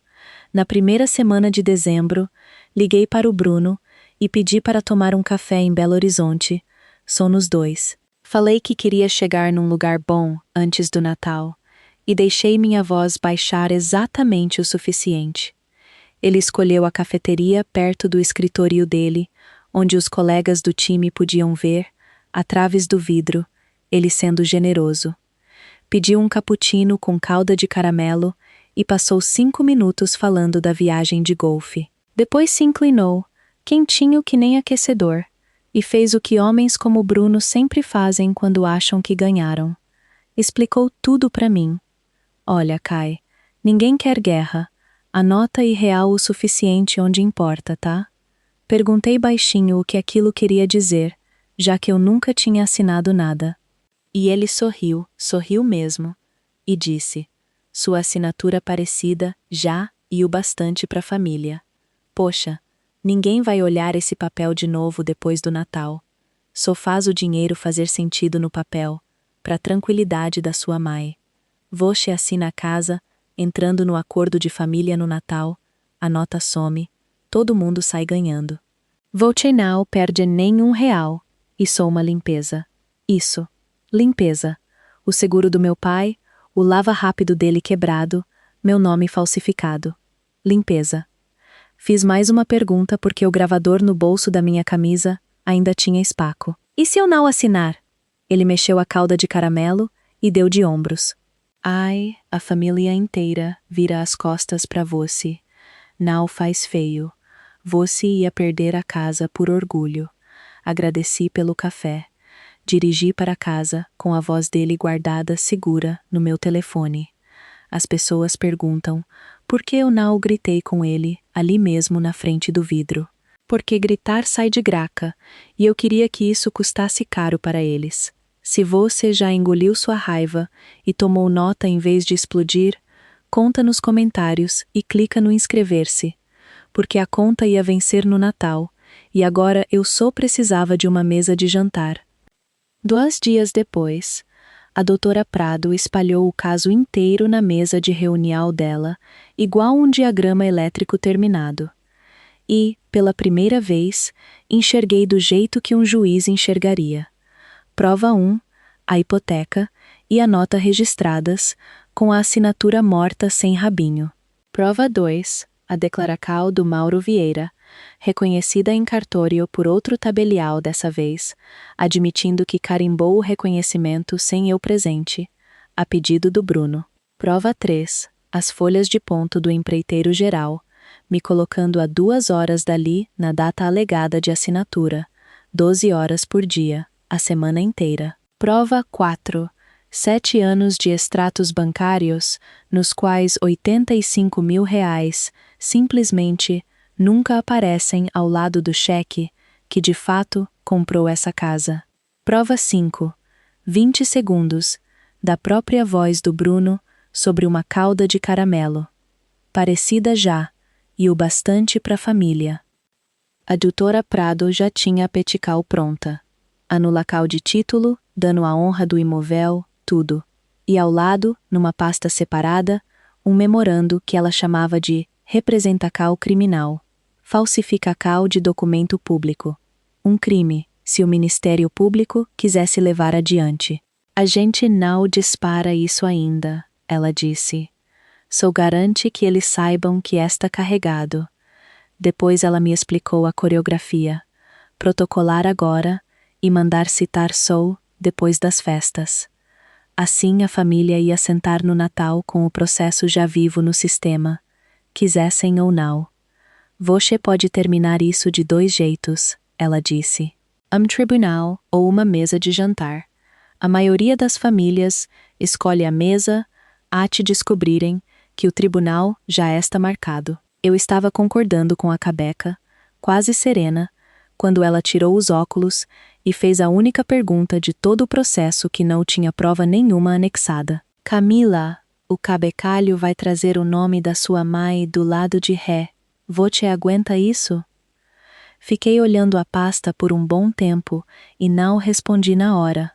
na primeira semana de dezembro, liguei para o Bruno e pedi para tomar um café em Belo Horizonte, só nos 2. Falei que queria chegar num lugar bom antes do Natal, e deixei minha voz baixar exatamente o suficiente. Ele escolheu a cafeteria perto do escritório dele, onde os colegas do time podiam ver, através do vidro, ele sendo generoso. Pediu um cappuccino com calda de caramelo e passou 5 minutos falando da viagem de golfe. Depois se inclinou, quentinho que nem aquecedor, e fez o que homens como Bruno sempre fazem quando acham que ganharam. Explicou tudo para mim. Olha, Kai, ninguém quer guerra. Anota irreal o suficiente onde importa, tá? Perguntei baixinho o que aquilo queria dizer, já que eu nunca tinha assinado nada. E ele sorriu mesmo, e disse: sua assinatura parecida, já, e o bastante para a família. Poxa, ninguém vai olhar esse papel de novo depois do Natal. Só faz o dinheiro fazer sentido no papel, para a tranquilidade da sua mãe. Você assina a casa, entrando no acordo de família no Natal, a nota some, todo mundo sai ganhando. Você não perde nenhum real, e só uma limpeza. Isso. Limpeza. O seguro do meu pai, o lava-rápido dele quebrado, meu nome falsificado. Limpeza. Fiz mais uma pergunta porque o gravador no bolso da minha camisa ainda tinha espaco. E se eu não assinar? Ele mexeu a cauda de caramelo e deu de ombros. Ai, a família inteira vira as costas para você. Não faz feio. Você ia perder a casa por orgulho. Agradeci pelo café. Dirigi para casa com a voz dele guardada segura no meu telefone. As pessoas perguntam por que eu não gritei com ele ali mesmo na frente do vidro. Porque gritar sai de graca, e eu queria que isso custasse caro para eles. Se você já engoliu sua raiva e tomou nota em vez de explodir, conta nos comentários e clica no inscrever-se. Porque a conta ia vencer no Natal, e agora eu só precisava de uma mesa de jantar. 2 dias depois, a doutora Prado espalhou o caso inteiro na mesa de reunião dela, igual um diagrama elétrico terminado. E, pela primeira vez, enxerguei do jeito que um juiz enxergaria. Prova 1, a hipoteca e a nota registradas, com a assinatura morta sem rabinho. Prova 2, a declaracal do Mauro Vieira, reconhecida em cartório por outro tabelial dessa vez, admitindo que carimbou o reconhecimento sem eu presente, a pedido do Bruno. Prova 3, as folhas de ponto do empreiteiro geral, me colocando a 2 horas dali na data alegada de assinatura, 12 horas por dia, a semana inteira. Prova 4, 7 anos de extratos bancários, nos quais R$ 85 mil simplesmente nunca aparecem ao lado do cheque que de fato comprou essa casa. Prova 5, 20 segundos, da própria voz do Bruno sobre uma cauda de caramelo. Parecida já, e o bastante para a família. A doutora Prado já tinha a petical pronta. Anulacal de título, dando a honra do imóvel, tudo. E ao lado, numa pasta separada, um memorando que ela chamava de representacal criminal, falsificacal de documento público. Um crime, se o Ministério Público quisesse levar adiante. A gente não dispara isso ainda, ela disse. Só garante que eles saibam que está carregado. Depois ela me explicou a coreografia. Protocolar agora e mandar citar só depois das festas. Assim a família ia sentar no Natal com o processo já vivo no sistema, quisessem ou não. Você pode terminar isso de 2 jeitos, ela disse. Um tribunal ou uma mesa de jantar. A maioria das famílias escolhe a mesa a te descobrirem que o tribunal já está marcado. Eu estava concordando com a Cabeca, quase serena, quando ela tirou os óculos e fez a única pergunta de todo o processo que não tinha prova nenhuma anexada. Camila, o cabecalho vai trazer o nome da sua mãe do lado de ré. Você aguenta isso? Fiquei olhando a pasta por um bom tempo e não respondi na hora.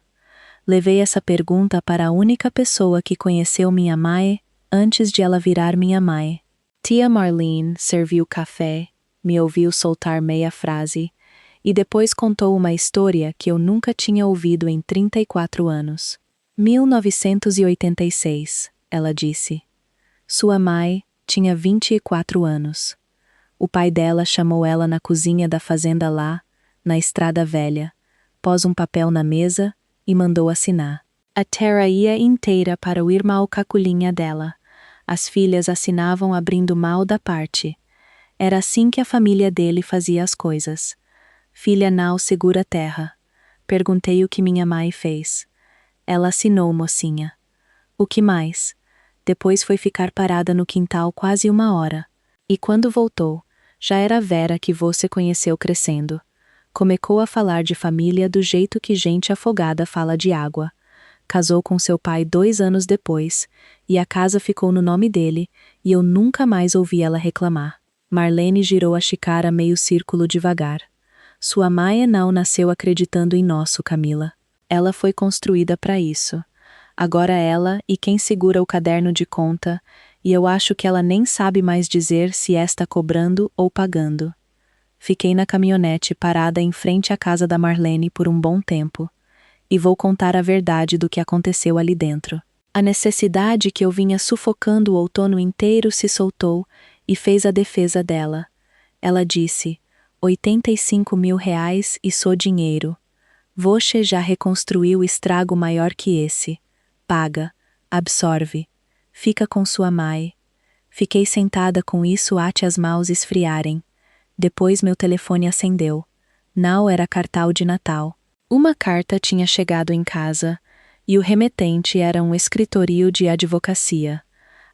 Levei essa pergunta para a única pessoa que conheceu minha mãe antes de ela virar minha mãe. Tia Marlene serviu café, me ouviu soltar meia frase e depois contou uma história que eu nunca tinha ouvido em 34 anos. 1986, ela disse. Sua mãe tinha 24 anos. O pai dela chamou ela na cozinha da fazenda lá, na Estrada Velha, pôs um papel na mesa e mandou assinar. A terra ia inteira para o irmão caculinha dela. As filhas assinavam abrindo mal da parte. Era assim que a família dele fazia as coisas. Filha não segura a terra. Perguntei o que minha mãe fez. Ela assinou, mocinha. O que mais? Depois foi ficar parada no quintal quase 1 hora. E quando voltou, já era a Vera que você conheceu crescendo. Começou a falar de família do jeito que gente afogada fala de água. Casou com seu pai 2 anos depois, e a casa ficou no nome dele, e eu nunca mais ouvi ela reclamar. Marlene girou a xícara meio círculo devagar. Sua mãe não nasceu acreditando em nosso, Camila. Ela foi construída para isso. Agora ela e quem segura o caderno de conta, e eu acho que ela nem sabe mais dizer se está cobrando ou pagando. Fiquei na caminhonete parada em frente à casa da Marlene por um bom tempo. e vou contar a verdade do que aconteceu ali dentro. A necessidade que eu vinha sufocando o outono inteiro se soltou e fez a defesa dela. Ela disse: 85 mil reais e só dinheiro. Você já reconstruiu estrago maior que esse. Paga, absorve, fica com sua mãe. Fiquei sentada com isso até as mãos esfriarem. Depois meu telefone acendeu. Não era cartão de Natal. Uma carta tinha chegado em casa, e o remetente era um escritório de advocacia.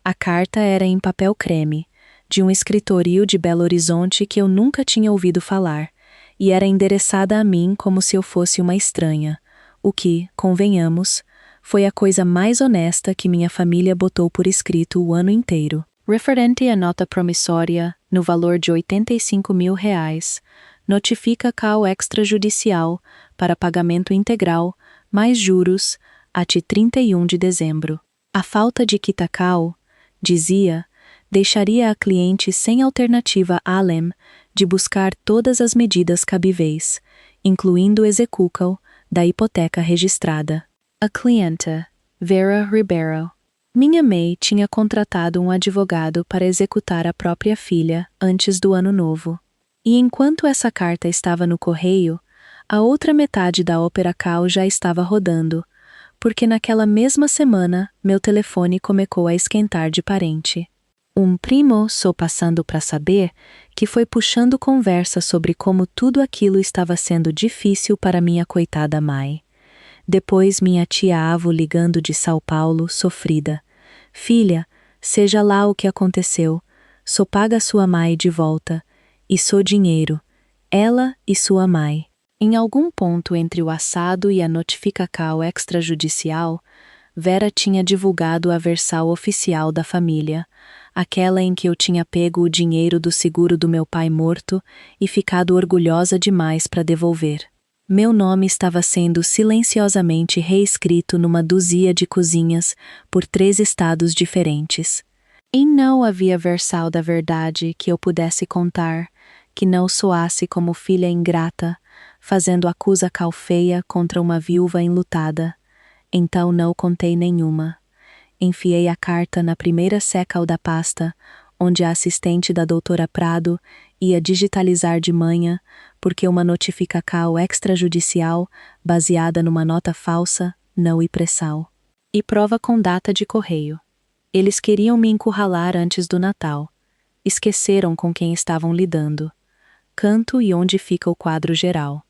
A carta era em papel creme, de um escritório de Belo Horizonte que eu nunca tinha ouvido falar, e era endereçada a mim como se eu fosse uma estranha, o que, convenhamos, foi a coisa mais honesta que minha família botou por escrito o ano inteiro. Referente à nota promissória, no valor de 85 mil reais, notifica CAU extrajudicial para pagamento integral, mais juros, até 31 de dezembro. A falta de quitacau, dizia, deixaria a cliente sem alternativa além de buscar todas as medidas cabíveis, incluindo o execucal da hipoteca registrada. A clienta, Vera Ribeiro. Minha mãe tinha contratado um advogado para executar a própria filha antes do ano novo. E enquanto essa carta estava no correio, a outra metade da ópera Cal já estava rodando, porque naquela mesma semana meu telefone começou a esquentar de parente. Um primo só passando para saber que foi puxando conversa sobre como tudo aquilo estava sendo difícil para minha coitada mãe. Depois minha tia-avó ligando de São Paulo, sofrida. Filha, seja lá o que aconteceu, só paga sua mãe de volta, e só dinheiro, ela e sua mãe. Em algum ponto entre o assado e a notificação extrajudicial, Vera tinha divulgado a versão oficial da família, aquela em que eu tinha pego o dinheiro do seguro do meu pai morto e ficado orgulhosa demais para devolver. Meu nome estava sendo silenciosamente reescrito numa dúzia de cozinhas por 3 estados diferentes. E não havia versão da verdade que eu pudesse contar, que não soasse como filha ingrata, fazendo acusa calfeia contra uma viúva enlutada. Então não contei nenhuma. Enfiei a carta na primeira secal da pasta, onde a assistente da doutora Prado ia digitalizar de manhã, porque uma notificação extrajudicial, baseada numa nota falsa, não impressão. E prova com data de correio. Eles queriam me encurralar antes do Natal. Esqueceram com quem estavam lidando. Canto e onde fica o quadro geral.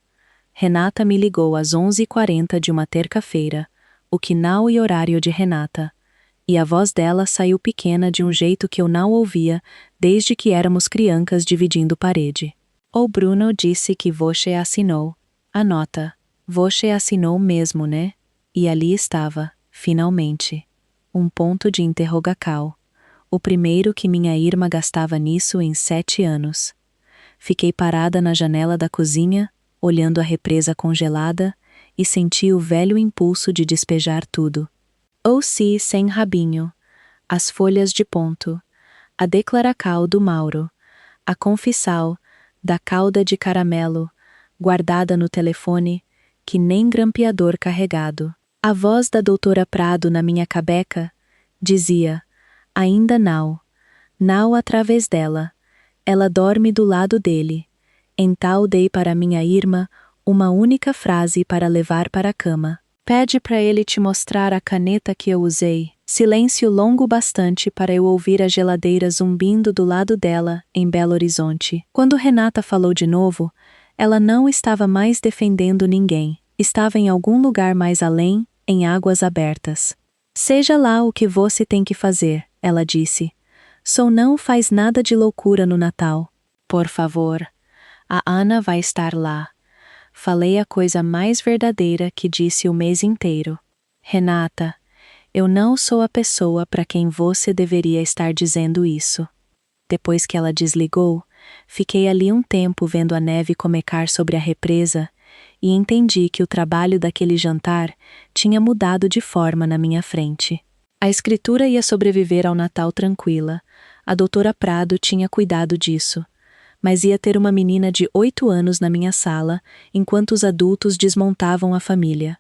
Renata me ligou às 11h40 de uma terça-feira, o que não é horário de Renata, e a voz dela saiu pequena de um jeito que eu não ouvia desde que éramos crianças dividindo parede. O Bruno disse que você assinou. A nota. Você assinou mesmo, né? E ali estava, finalmente. Um ponto de interrogação. O primeiro que minha irmã gastava nisso em 7 anos. Fiquei parada na janela da cozinha, olhando a represa congelada, e senti o velho impulso de despejar tudo. Ou se sem rabinho, as folhas de ponto, a declaração do Mauro, a confissão da cauda de caramelo, guardada no telefone, que nem grampeador carregado. A voz da doutora Prado na minha cabeça dizia: ainda não através dela, ela dorme do lado dele. Então dei para minha irmã uma única frase para levar para a cama. Pede para ele te mostrar a caneta que eu usei. Silêncio longo bastante para eu ouvir a geladeira zumbindo do lado dela, em Belo Horizonte. Quando Renata falou de novo, ela não estava mais defendendo ninguém. Estava em algum lugar mais além, em águas abertas. Seja lá o que você tem que fazer, ela disse. Só não faz nada de loucura no Natal. Por favor. A Ana vai estar lá. Falei a coisa mais verdadeira que disse o mês inteiro. Renata, eu não sou a pessoa para quem você deveria estar dizendo isso. Depois que ela desligou, fiquei ali um tempo vendo a neve começar sobre a represa e entendi que o trabalho daquele jantar tinha mudado de forma na minha frente. A escritura ia sobreviver ao Natal tranquila. A doutora Prado tinha cuidado disso. Mas ia ter uma menina de 8 anos na minha sala, enquanto os adultos desmontavam a família.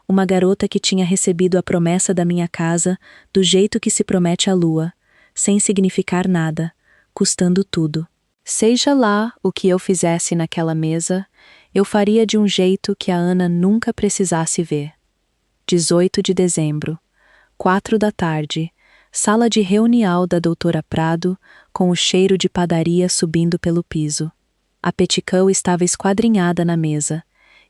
uma garota que tinha recebido a promessa da minha casa do jeito que se promete a lua, sem significar nada, custando tudo. Seja lá o que eu fizesse naquela mesa, eu faria de um jeito que a Ana nunca precisasse ver. 18 de dezembro, 4 da tarde, sala de reunião da doutora Prado, com o cheiro de padaria subindo pelo piso. A peticão estava esquadrinhada na mesa,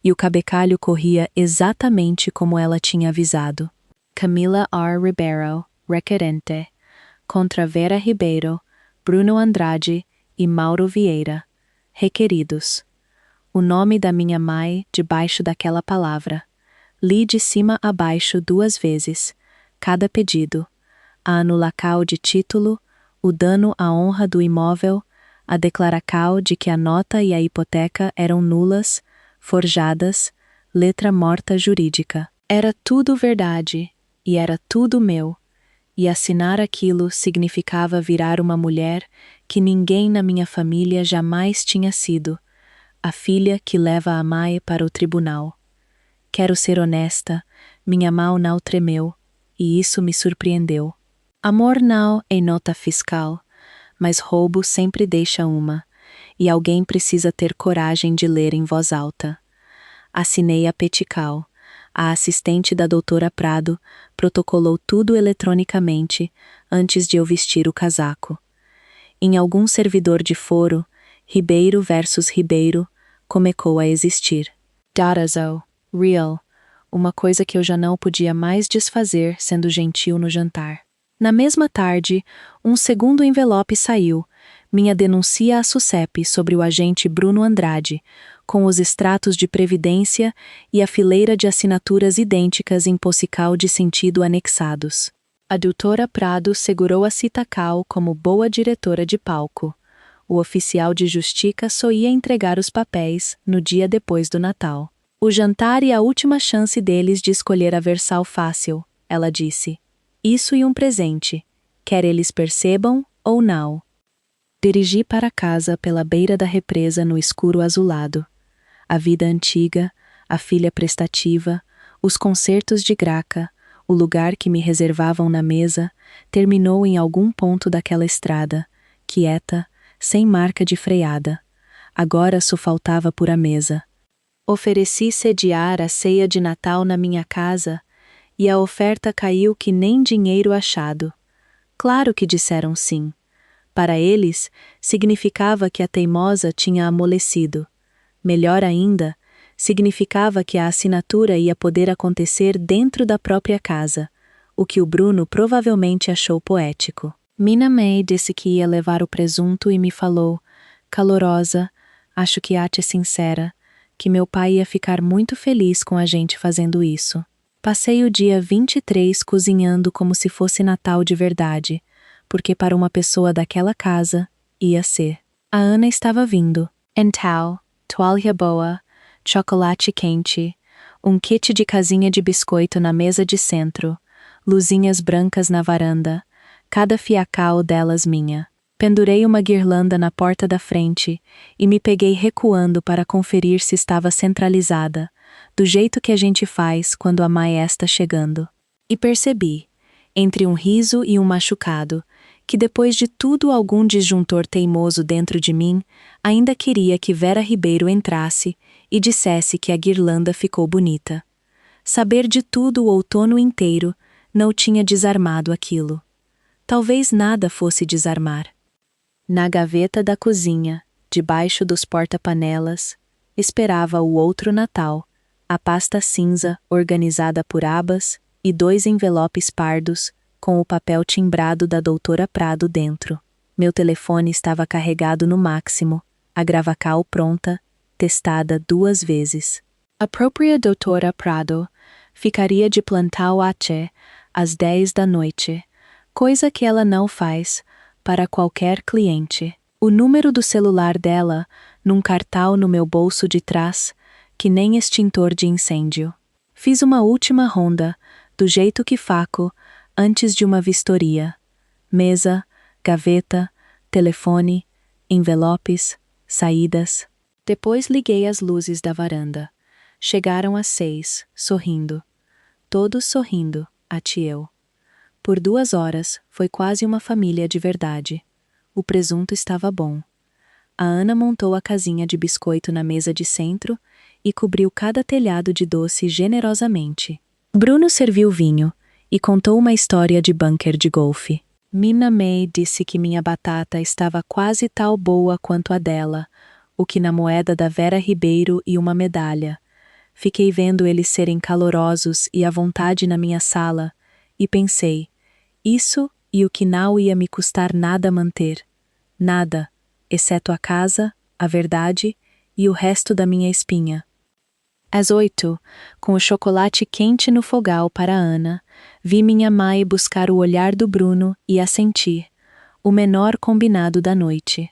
e o cabecalho corria exatamente como ela tinha avisado. Camila R. Ribeiro, requerente, contra Vera Ribeiro, Bruno Andrade e Mauro Vieira, requeridos. O nome da minha mãe debaixo daquela palavra. Li de cima a baixo 2 vezes, cada pedido. A anulacal de título, o dano à honra do imóvel, a declaracal de que a nota e a hipoteca eram nulas, forjadas, letra morta jurídica. Era tudo verdade, e era tudo meu, e assinar aquilo significava virar uma mulher que ninguém na minha família jamais tinha sido, a filha que leva a mãe para o tribunal. Quero ser honesta, minha mão não tremeu, e isso me surpreendeu. Amor não é nota fiscal, mas roubo sempre deixa uma, e alguém precisa ter coragem de ler em voz alta. Assinei a petical. A assistente da doutora Prado protocolou tudo eletronicamente antes de eu vestir o casaco. Em algum servidor de foro, Ribeiro versus Ribeiro começou a existir. Datazo, real, uma coisa que eu já não podia mais desfazer sendo gentil no jantar. Na mesma tarde, um segundo envelope saiu, minha denuncia à SUSEP sobre o agente Bruno Andrade, com os extratos de previdência e a fileira de assinaturas idênticas em possical de sentido anexados. A doutora Prado segurou a citacal como boa diretora de palco. O oficial de justiça só ia entregar os papéis no dia depois do Natal. O jantar e a última chance deles de escolher a versal fácil, ela disse. Isso e um presente, quer eles percebam ou não. Dirigi para casa pela beira da represa no escuro azulado. A vida antiga, a filha prestativa, os concertos de Graca, o lugar que me reservavam na mesa, terminou em algum ponto daquela estrada, quieta, sem marca de freada. Agora só faltava por a mesa. Ofereci sediar a ceia de Natal na minha casa, e a oferta caiu que nem dinheiro achado. Claro que disseram sim. Para eles, significava que a teimosa tinha amolecido. Melhor ainda, significava que a assinatura ia poder acontecer dentro da própria casa, o que o Bruno provavelmente achou poético. Mina May disse que ia levar o presunto e me falou, calorosa, acho que Ate é sincera, que meu pai ia ficar muito feliz com a gente fazendo isso. Passei o dia 23 cozinhando como se fosse Natal de verdade, porque para uma pessoa daquela casa, ia ser. A Ana estava vindo. Então, toalha boa, chocolate quente, um kit de casinha de biscoito na mesa de centro, luzinhas brancas na varanda, cada fiacal delas minha. Pendurei uma guirlanda na porta da frente e me peguei recuando para conferir se estava centralizada, do jeito que a gente faz quando a mãe está chegando. E percebi, entre um riso e um machucado, que depois de tudo algum disjuntor teimoso dentro de mim, ainda queria que Vera Ribeiro entrasse e dissesse que a guirlanda ficou bonita. Saber de tudo o outono inteiro não tinha desarmado aquilo. Talvez nada fosse desarmar. Na gaveta da cozinha, debaixo dos porta-panelas, esperava o outro Natal, a pasta cinza organizada por abas e 2 envelopes pardos com o papel timbrado da doutora Prado dentro. Meu telefone estava carregado no máximo, a gravacal pronta, testada 2 vezes. A própria doutora Prado ficaria de plantão até às 10 da noite, coisa que ela não faz para qualquer cliente. O número do celular dela num cartão no meu bolso de trás, que nem extintor de incêndio. Fiz uma última ronda, do jeito que faço, antes de uma vistoria. Mesa, gaveta, telefone, envelopes, saídas. Depois liguei as luzes da varanda. Chegaram às 6, sorrindo. todos sorrindo, atieu. Por 2 horas, foi quase uma família de verdade. O presunto estava bom. A Ana montou a casinha de biscoito na mesa de centro e cobriu cada telhado de doce generosamente. Bruno serviu vinho e contou uma história de bunker de golfe. Mina May disse que minha batata estava quase tal boa quanto a dela, o que na moeda da Vera Ribeiro e uma medalha. Fiquei vendo eles serem calorosos e à vontade na minha sala, e pensei, isso e o que não ia me custar nada manter. Nada, exceto a casa, a verdade e o resto da minha espinha. Às 8, com o chocolate quente no fogal para Ana, vi minha mãe buscar o olhar do Bruno e assentir, o menor combinado da noite.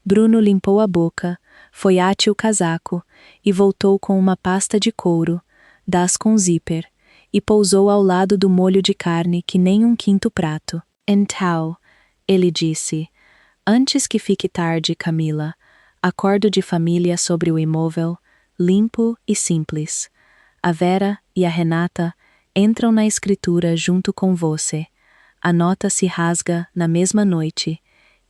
Bruno limpou a boca, foi ate o casaco e voltou com uma pasta de couro, das com zíper, e pousou ao lado do molho de carne que nem um quinto prato. Então, ele disse, antes que fique tarde, Camila, acordo de família sobre o imóvel, limpo e simples. A Vera e a Renata entram na escritura junto com você. A nota se rasga na mesma noite,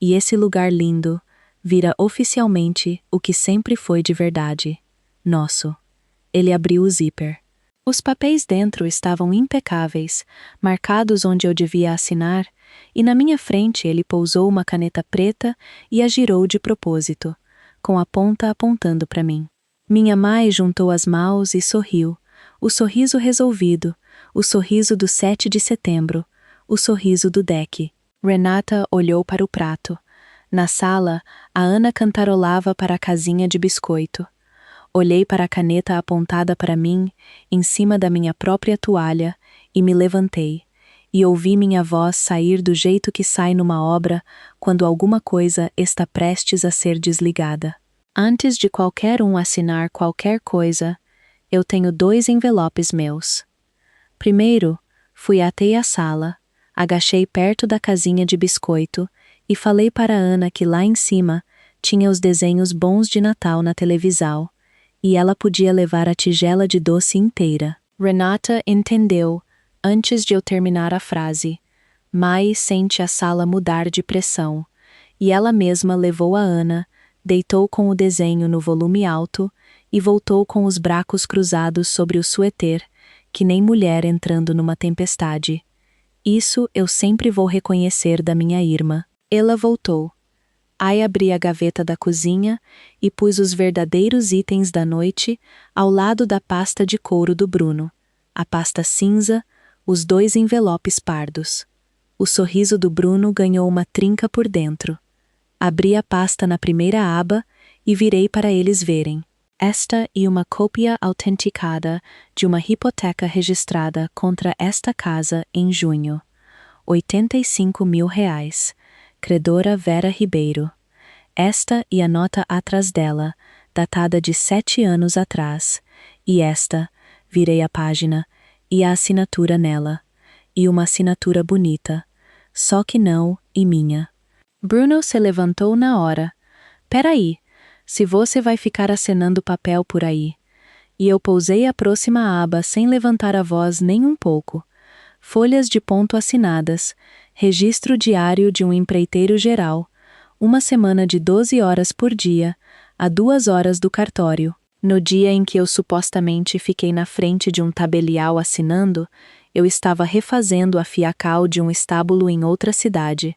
e esse lugar lindo vira oficialmente o que sempre foi de verdade. Nosso. Ele abriu o zíper. Os papéis dentro estavam impecáveis, marcados onde eu devia assinar, e na minha frente ele pousou uma caneta preta e a girou de propósito, com a ponta apontando para mim. Minha mãe juntou as mãos e sorriu, o sorriso resolvido, o sorriso do 7 de setembro, o sorriso do deck. Renata olhou para o prato. Na sala, a Ana cantarolava para a casinha de biscoito. Olhei para a caneta apontada para mim, em cima da minha própria toalha, e me levantei, e ouvi minha voz sair do jeito que sai numa obra quando alguma coisa está prestes a ser desligada. Antes de qualquer um assinar qualquer coisa, eu tenho 2 envelopes meus. Primeiro, fui até a sala, agachei perto da casinha de biscoito e falei para Ana que lá em cima tinha os desenhos bons de Natal na televisão, e ela podia levar a tigela de doce inteira. Renata entendeu, antes de eu terminar a frase. Mai sente a sala mudar de pressão, e ela mesma levou a Ana, deitou com o desenho no volume alto e voltou com os braços cruzados sobre o suéter, que nem mulher entrando numa tempestade. Isso eu sempre vou reconhecer da minha irmã. Ela voltou. Aí abri a gaveta da cozinha e pus os verdadeiros itens da noite ao lado da pasta de couro do Bruno, a pasta cinza, os 2 envelopes pardos. O sorriso do Bruno ganhou uma trinca por dentro. Abri a pasta na primeira aba e virei para eles verem. Esta e uma cópia autenticada de uma hipoteca registrada contra esta casa em junho. R$ 85 mil. Credora Vera Ribeiro. Esta e a nota atrás dela, datada de 7 anos atrás. E esta, virei a página, e a assinatura nela. E uma assinatura bonita. Só que não, e minha. Bruno se levantou na hora. Peraí, se você vai ficar acenando papel por aí. E eu pousei a próxima aba sem levantar a voz nem um pouco. Folhas de ponto assinadas, registro diário de um empreiteiro geral, uma semana de 12 horas por dia, a 2 horas do cartório. No dia em que eu supostamente fiquei na frente de um tabelial assinando, eu estava refazendo a fiacal de um estábulo em outra cidade.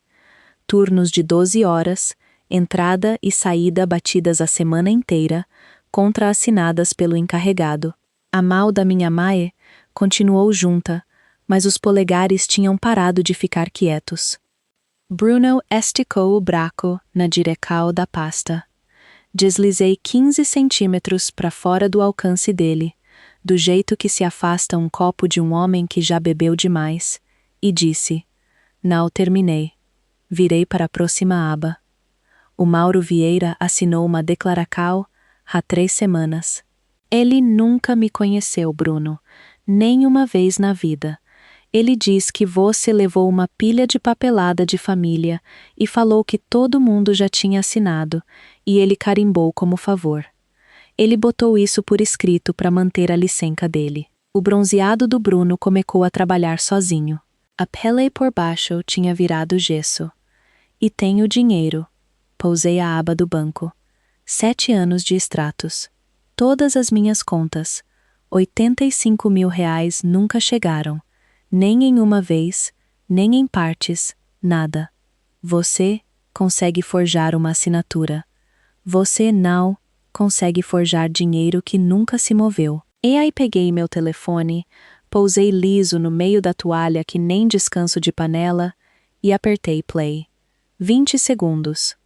Turnos de 12 horas, entrada e saída batidas a semana inteira, contra-assinadas pelo encarregado. A mão da minha mãe continuou junta, mas os polegares tinham parado de ficar quietos. Bruno esticou o braço na direção da pasta. Deslizei 15 centímetros para fora do alcance dele, do jeito que se afasta um copo de um homem que já bebeu demais, e disse: Não terminei. Virei para a próxima aba. O Mauro Vieira assinou uma declaração há 3 semanas. Ele nunca me conheceu, Bruno, nem uma vez na vida. Ele diz que você levou uma pilha de papelada de família e falou que todo mundo já tinha assinado, e ele carimbou como favor. Ele botou isso por escrito para manter a licença dele. O bronzeado do Bruno começou a trabalhar sozinho. A pele por baixo tinha virado gesso. E tenho dinheiro. Pousei a aba do banco. 7 anos de extratos. Todas as minhas contas. 85 mil reais nunca chegaram. Nem em uma vez, nem em partes, nada. Você consegue forjar uma assinatura. Você não consegue forjar dinheiro que nunca se moveu. E aí peguei meu telefone, pousei liso no meio da toalha que nem descanso de panela e apertei play. 20 segundos.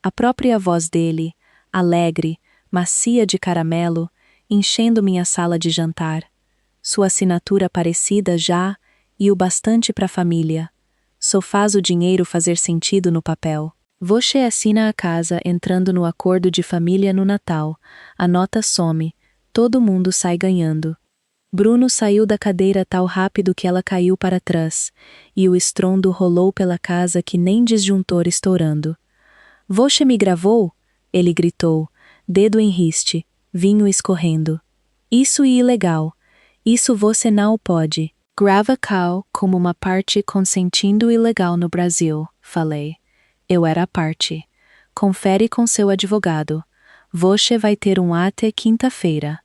A própria voz dele, alegre, macia de caramelo, enchendo minha sala de jantar. Sua assinatura parecida já e o bastante para a família. Só faz o dinheiro fazer sentido no papel. Você assina a casa entrando no acordo de família no Natal. A nota some. Todo mundo sai ganhando. Bruno saiu da cadeira tal rápido que ela caiu para trás, e o estrondo rolou pela casa que nem disjuntor estourando. Você me gravou? Ele gritou, dedo em riste, vinho escorrendo. Isso é ilegal. Isso você não pode. Grava cal como uma parte consentindo ilegal no Brasil, falei. Eu era a parte. Confere com seu advogado. Você vai ter até quinta-feira.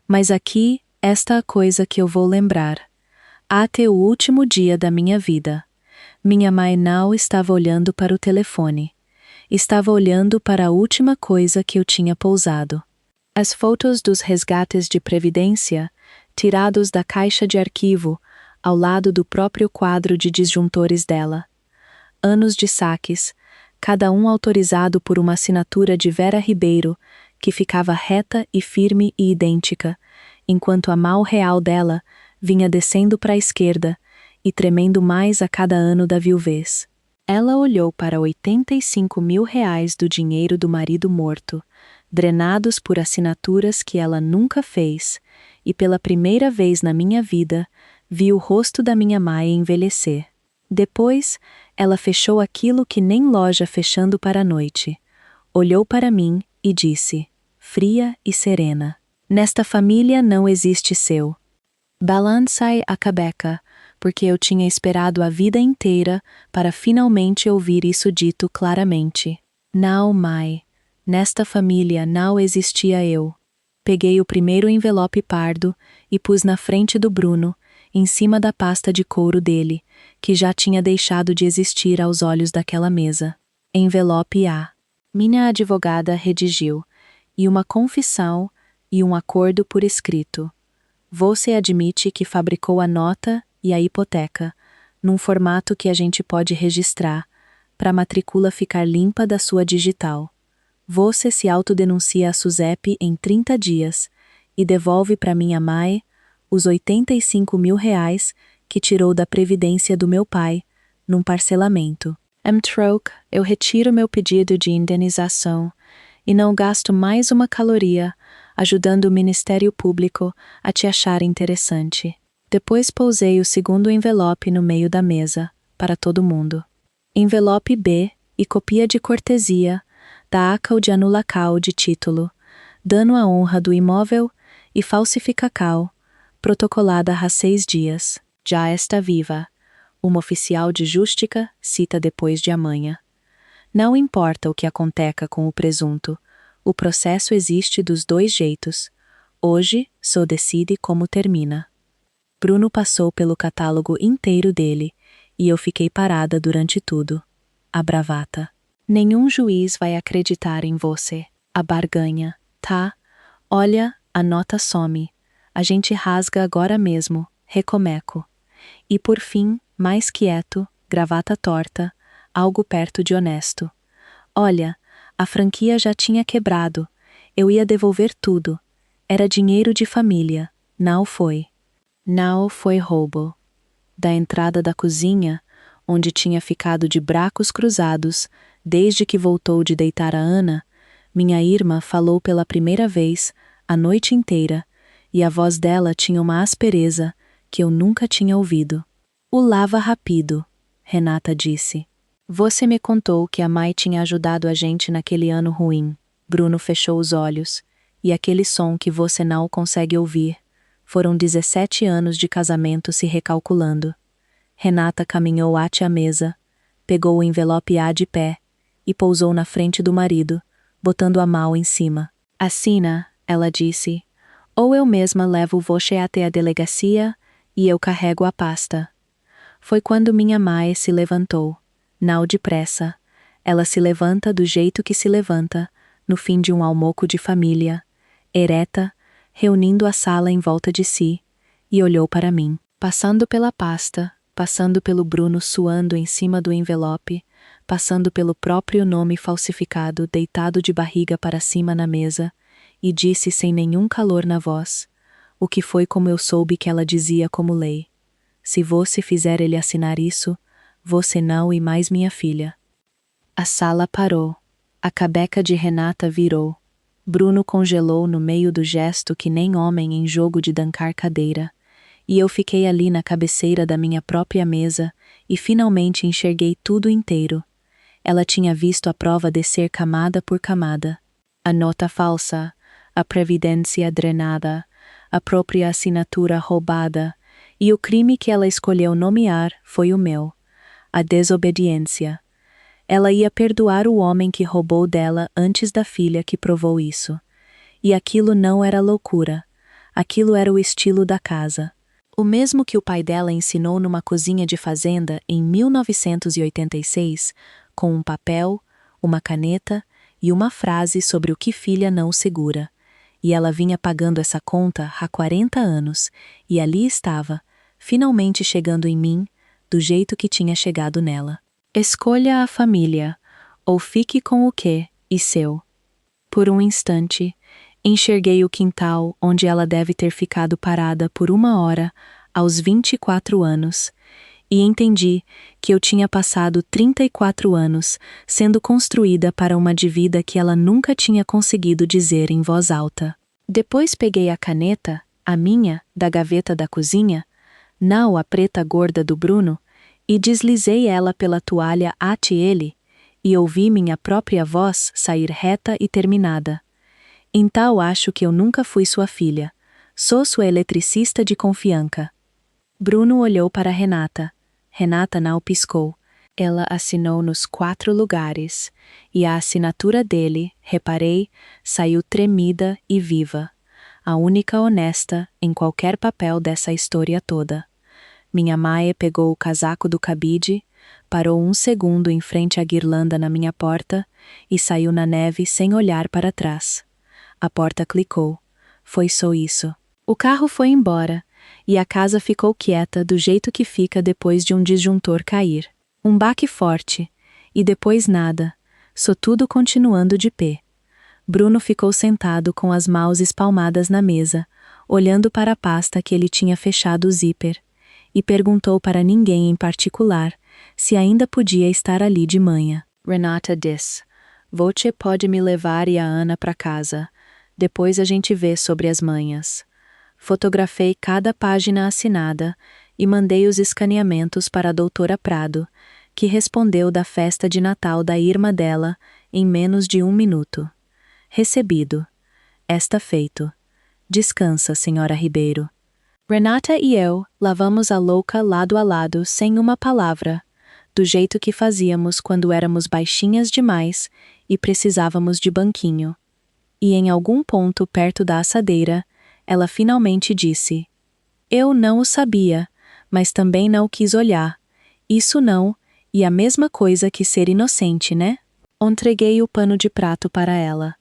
Mas aqui, esta coisa que eu vou lembrar. Até o último dia da minha vida. Minha mãe não estava olhando para o telefone. Estava olhando para a última coisa que eu tinha pousado. As fotos dos resgates de previdência, tirados da caixa de arquivo, ao lado do próprio quadro de disjuntores dela. Anos de saques, cada um autorizado por uma assinatura de Vera Ribeiro, que ficava reta e firme e idêntica, enquanto a mão real dela vinha descendo para a esquerda e tremendo mais a cada ano da viuvez. Ela olhou para 85 mil reais do dinheiro do marido morto, drenados por assinaturas que ela nunca fez, e pela primeira vez na minha vida, vi o rosto da minha mãe envelhecer. Depois, ela fechou aquilo que nem loja fechando para a noite. Olhou para mim e disse, fria e serena, nesta família não existe seu. Balancei a cabeça, porque eu tinha esperado a vida inteira para finalmente ouvir isso dito claramente. Não, mãe, nesta família não existia eu. Peguei o primeiro envelope pardo e pus na frente do Bruno, em cima da pasta de couro dele, que já tinha deixado de existir aos olhos daquela mesa. Envelope A. Minha advogada redigiu, e uma confissão e um acordo por escrito. Você admite que fabricou a nota e a hipoteca, num formato que a gente pode registrar, para a matrícula ficar limpa da sua digital. Você se autodenuncia a SUSEP em 30 dias e devolve para minha mãe os 85 mil reais que tirou da previdência do meu pai, num parcelamento. Em troca, eu retiro meu pedido de indenização e não gasto mais uma caloria ajudando o Ministério Público a te achar interessante. Depois pousei o segundo envelope no meio da mesa, para todo mundo. Envelope B e copia de cortesia da ACAU de anulacal de título, dano à honra do imóvel e falsificacal, protocolada há 6 dias. Já está viva. Uma oficial de justica cita depois de amanhã. Não importa o que aconteça com o presunto, o processo existe dos 2 jeitos. Hoje, só decide como termina. Bruno passou pelo catálogo inteiro dele, e eu fiquei parada durante tudo. A bravata. Nenhum juiz vai acreditar em você. A barganha, tá? Olha, a nota some. A gente rasga agora mesmo, recomeco. E por fim, mais quieto, gravata torta, algo perto de honesto. Olha, a franquia já tinha quebrado. Eu ia devolver tudo. Era dinheiro de família. Não foi. Não foi roubo. Da entrada da cozinha, onde tinha ficado de braços cruzados desde que voltou de deitar a Ana, minha irmã falou pela primeira vez a noite inteira, e a voz dela tinha uma aspereza que eu nunca tinha ouvido. O lava rápido, Renata disse. Você me contou que a mãe tinha ajudado a gente naquele ano ruim. Bruno fechou os olhos, e aquele som que você não consegue ouvir. Foram 17 anos de casamento se recalculando. Renata caminhou até a mesa, pegou o envelope A de pé e pousou na frente do marido, botando a mão em cima. Assina, ela disse, ou eu mesma levo você até a delegacia e eu carrego a pasta. Foi quando minha mãe se levantou, não depressa. Ela se levanta do jeito que se levanta, no fim de um almoço de família, ereta, reunindo a sala em volta de si, e olhou para mim, passando pela pasta, passando pelo Bruno suando em cima do envelope, passando pelo próprio nome falsificado deitado de barriga para cima na mesa, e disse sem nenhum calor na voz, o que foi como eu soube que ela dizia como lei. Se você fizer ele assinar isso, você não e mais minha filha. A sala parou. A cabeça de Renata virou. Bruno congelou no meio do gesto que nem homem em jogo de dancar cadeira. E eu fiquei ali na cabeceira da minha própria mesa e finalmente enxerguei tudo inteiro. Ela tinha visto a prova descer camada por camada. A nota falsa, a previdência drenada, a própria assinatura roubada, e o crime que ela escolheu nomear foi o meu, a desobediência. Ela ia perdoar o homem que roubou dela antes da filha que provou isso. E aquilo não era loucura, aquilo era o estilo da casa. O mesmo que o pai dela ensinou numa cozinha de fazenda em 1986, com um papel, uma caneta e uma frase sobre o que filha não segura. E ela vinha pagando essa conta há 40 anos, e ali estava, finalmente chegando em mim, do jeito que tinha chegado nela. Escolha a família, ou fique com o que e seu. Por um instante, enxerguei o quintal onde ela deve ter ficado parada por 1 hora, aos 24 anos, e entendi que eu tinha passado 34 anos sendo construída para uma dívida que ela nunca tinha conseguido dizer em voz alta. Depois peguei a caneta, a minha, da gaveta da cozinha, não a preta gorda do Bruno, e deslizei ela pela toalha ante ele, e ouvi minha própria voz sair reta e terminada. Então acho que eu nunca fui sua filha. Sou sua eletricista de confiança. Bruno olhou para Renata. Renata não piscou. Ela assinou nos 4 lugares, e a assinatura dele, reparei, saiu tremida e viva. A única honesta em qualquer papel dessa história toda. Minha mãe pegou o casaco do cabide, parou 1 segundo em frente à guirlanda na minha porta e saiu na neve sem olhar para trás. A porta clicou. Foi só isso. O carro foi embora, e a casa ficou quieta do jeito que fica depois de um disjuntor cair. Um baque forte, e depois nada, só tudo continuando de pé. Bruno ficou sentado com as mãos espalmadas na mesa, olhando para a pasta que ele tinha fechado o zíper, e perguntou para ninguém em particular se ainda podia estar ali de manhã. Renata disse, você pode me levar e a Ana para casa, depois a gente vê sobre as manhas. Fotografei cada página assinada e mandei os escaneamentos para a doutora Prado, que respondeu da festa de Natal da irmã dela em menos de 1 minuto. Recebido. Está feito. Descansa, senhora Ribeiro. Renata e eu lavamos a louca lado a lado sem uma palavra, do jeito que fazíamos quando éramos baixinhas demais e precisávamos de banquinho. E em algum ponto perto da assadeira, ela finalmente disse, eu não o sabia, mas também não quis olhar. Isso não, e a mesma coisa que ser inocente, né? Entreguei o pano de prato para ela.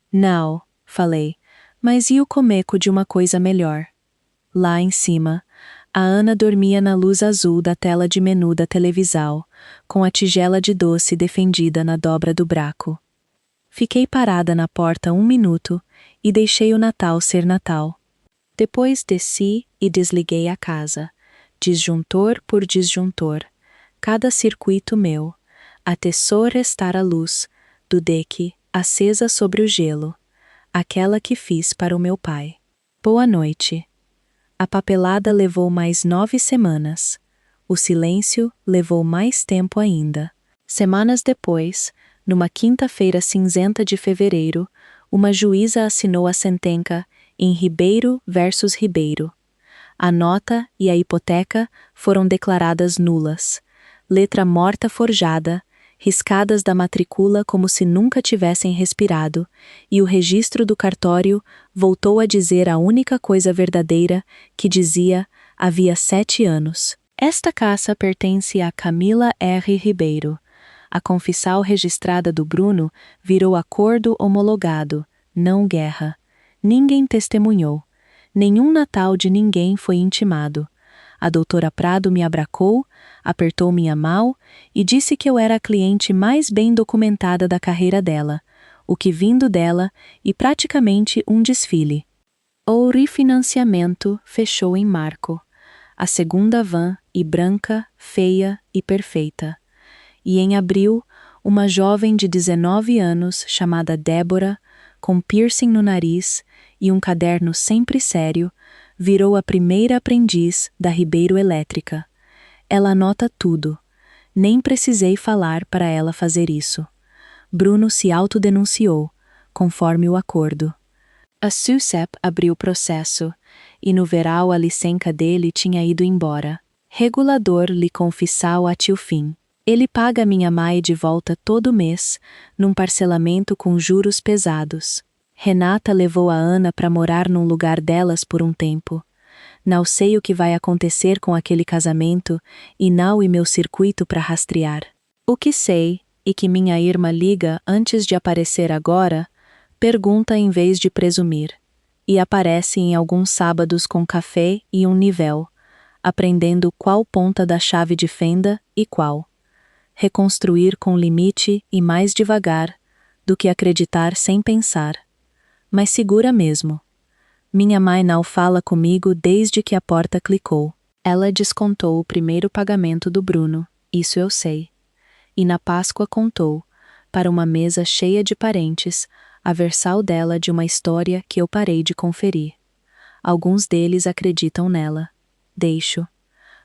Não, falei, mas e o começo de uma coisa melhor? Lá em cima, a Ana dormia na luz azul da tela de menu da televisão, com a tigela de doce defendida na dobra do braço. Fiquei parada na porta 1 minuto e deixei o Natal ser Natal. Depois desci e desliguei a casa, disjuntor por disjuntor, cada circuito meu, até só restar a luz do deck acesa sobre o gelo, aquela que fiz para o meu pai. Boa noite. A papelada levou mais 9 semanas. O silêncio levou mais tempo ainda. Semanas depois, numa quinta-feira cinzenta de fevereiro, uma juíza assinou a sentença em Ribeiro versus Ribeiro. A nota e a hipoteca foram declaradas nulas. Letra morta forjada, riscadas da matrícula como se nunca tivessem respirado, e o registro do cartório voltou a dizer a única coisa verdadeira que dizia havia 7 anos. Esta caça pertence a Camila R. Ribeiro. A confissal registrada do Bruno virou acordo homologado, não guerra. Ninguém testemunhou. Nenhum Natal de ninguém foi intimado. A doutora Prado me abracou, apertou minha mão e disse que eu era a cliente mais bem documentada da carreira dela, o que vindo dela e praticamente um desfile. O refinanciamento fechou em marco. A segunda van, e branca, feia e perfeita. E em abril, uma jovem de 19 anos chamada Débora, com piercing no nariz e um caderno sempre sério, virou a primeira aprendiz da Ribeiro Elétrica. Ela anota tudo. Nem precisei falar para ela fazer isso. Bruno se autodenunciou, conforme o acordo. A SUSEP abriu o processo, e no verão a licença dele tinha ido embora. Regulador lhe confissou até o fim. Ele paga minha mãe de volta todo mês, num parcelamento com juros pesados. Renata levou a Ana para morar num lugar delas por um tempo. Não sei o que vai acontecer com aquele casamento e não e meu circuito para rastrear. O que sei, e que minha irmã liga antes de aparecer agora, pergunta em vez de presumir, e aparece em alguns sábados com café e um nível, aprendendo qual ponta da chave de fenda e qual. Reconstruir com limite e mais devagar, do que acreditar sem pensar. Mas segura mesmo. Minha mãe não fala comigo desde que a porta clicou. Ela descontou o primeiro pagamento do Bruno, isso eu sei. E na Páscoa contou, para uma mesa cheia de parentes, a versão dela de uma história que eu parei de conferir. Alguns deles acreditam nela. Deixo.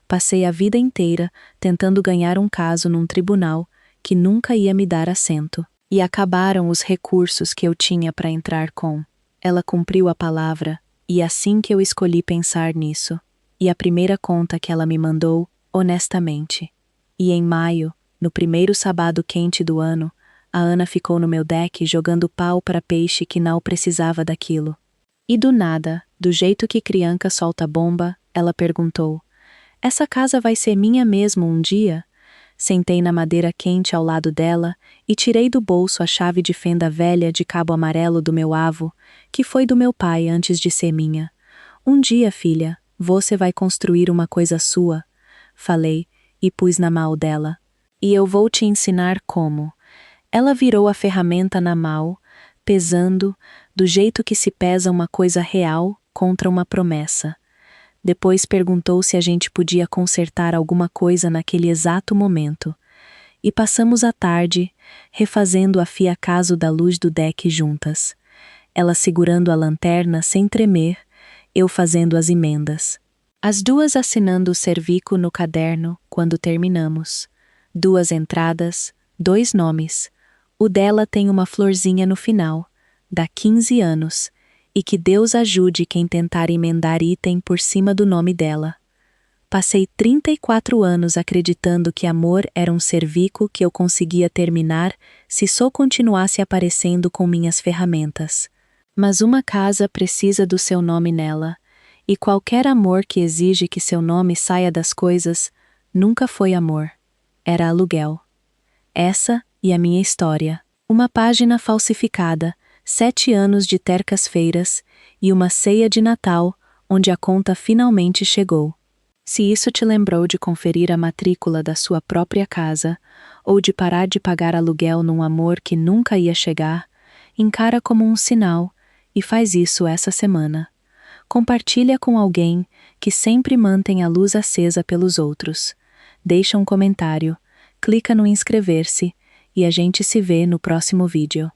Passei a vida inteira tentando ganhar um caso num tribunal que nunca ia me dar assento. E acabaram os recursos que eu tinha para entrar com. Ela cumpriu a palavra, e assim que eu escolhi pensar nisso. E a primeira conta que ela me mandou, honestamente. E em maio, no primeiro sábado quente do ano, a Ana ficou no meu deck jogando pau para peixe que não precisava daquilo. E do nada, do jeito que criança solta bomba, ela perguntou: "Essa casa vai ser minha mesmo um dia?" Sentei na madeira quente ao lado dela e tirei do bolso a chave de fenda velha de cabo amarelo do meu avô, que foi do meu pai antes de ser minha. "Um dia, filha, você vai construir uma coisa sua", falei e pus na mão dela. "E eu vou te ensinar como." Ela virou a ferramenta na mão, pesando, do jeito que se pesa uma coisa real contra uma promessa. Depois perguntou se a gente podia consertar alguma coisa naquele exato momento. E passamos a tarde, refazendo a fia-caso da luz do deck juntas. Ela segurando a lanterna sem tremer, eu fazendo as emendas. As duas assinando o cervico no caderno quando terminamos. 2 entradas, 2 nomes. O dela tem uma florzinha no final, dá 15 anos. E que Deus ajude quem tentar emendar item por cima do nome dela. Passei 34 anos acreditando que amor era um cervico que eu conseguia terminar se só continuasse aparecendo com minhas ferramentas. Mas uma casa precisa do seu nome nela, e qualquer amor que exige que seu nome saia das coisas nunca foi amor. Era aluguel. Essa e a minha história. Uma página falsificada, 7 anos de tercas feiras e uma ceia de Natal, onde a conta finalmente chegou. Se isso te lembrou de conferir a matrícula da sua própria casa, ou de parar de pagar aluguel num amor que nunca ia chegar, encara como um sinal e faz isso essa semana. Compartilha com alguém que sempre mantém a luz acesa pelos outros. Deixa um comentário, clica no inscrever-se e a gente se vê no próximo vídeo.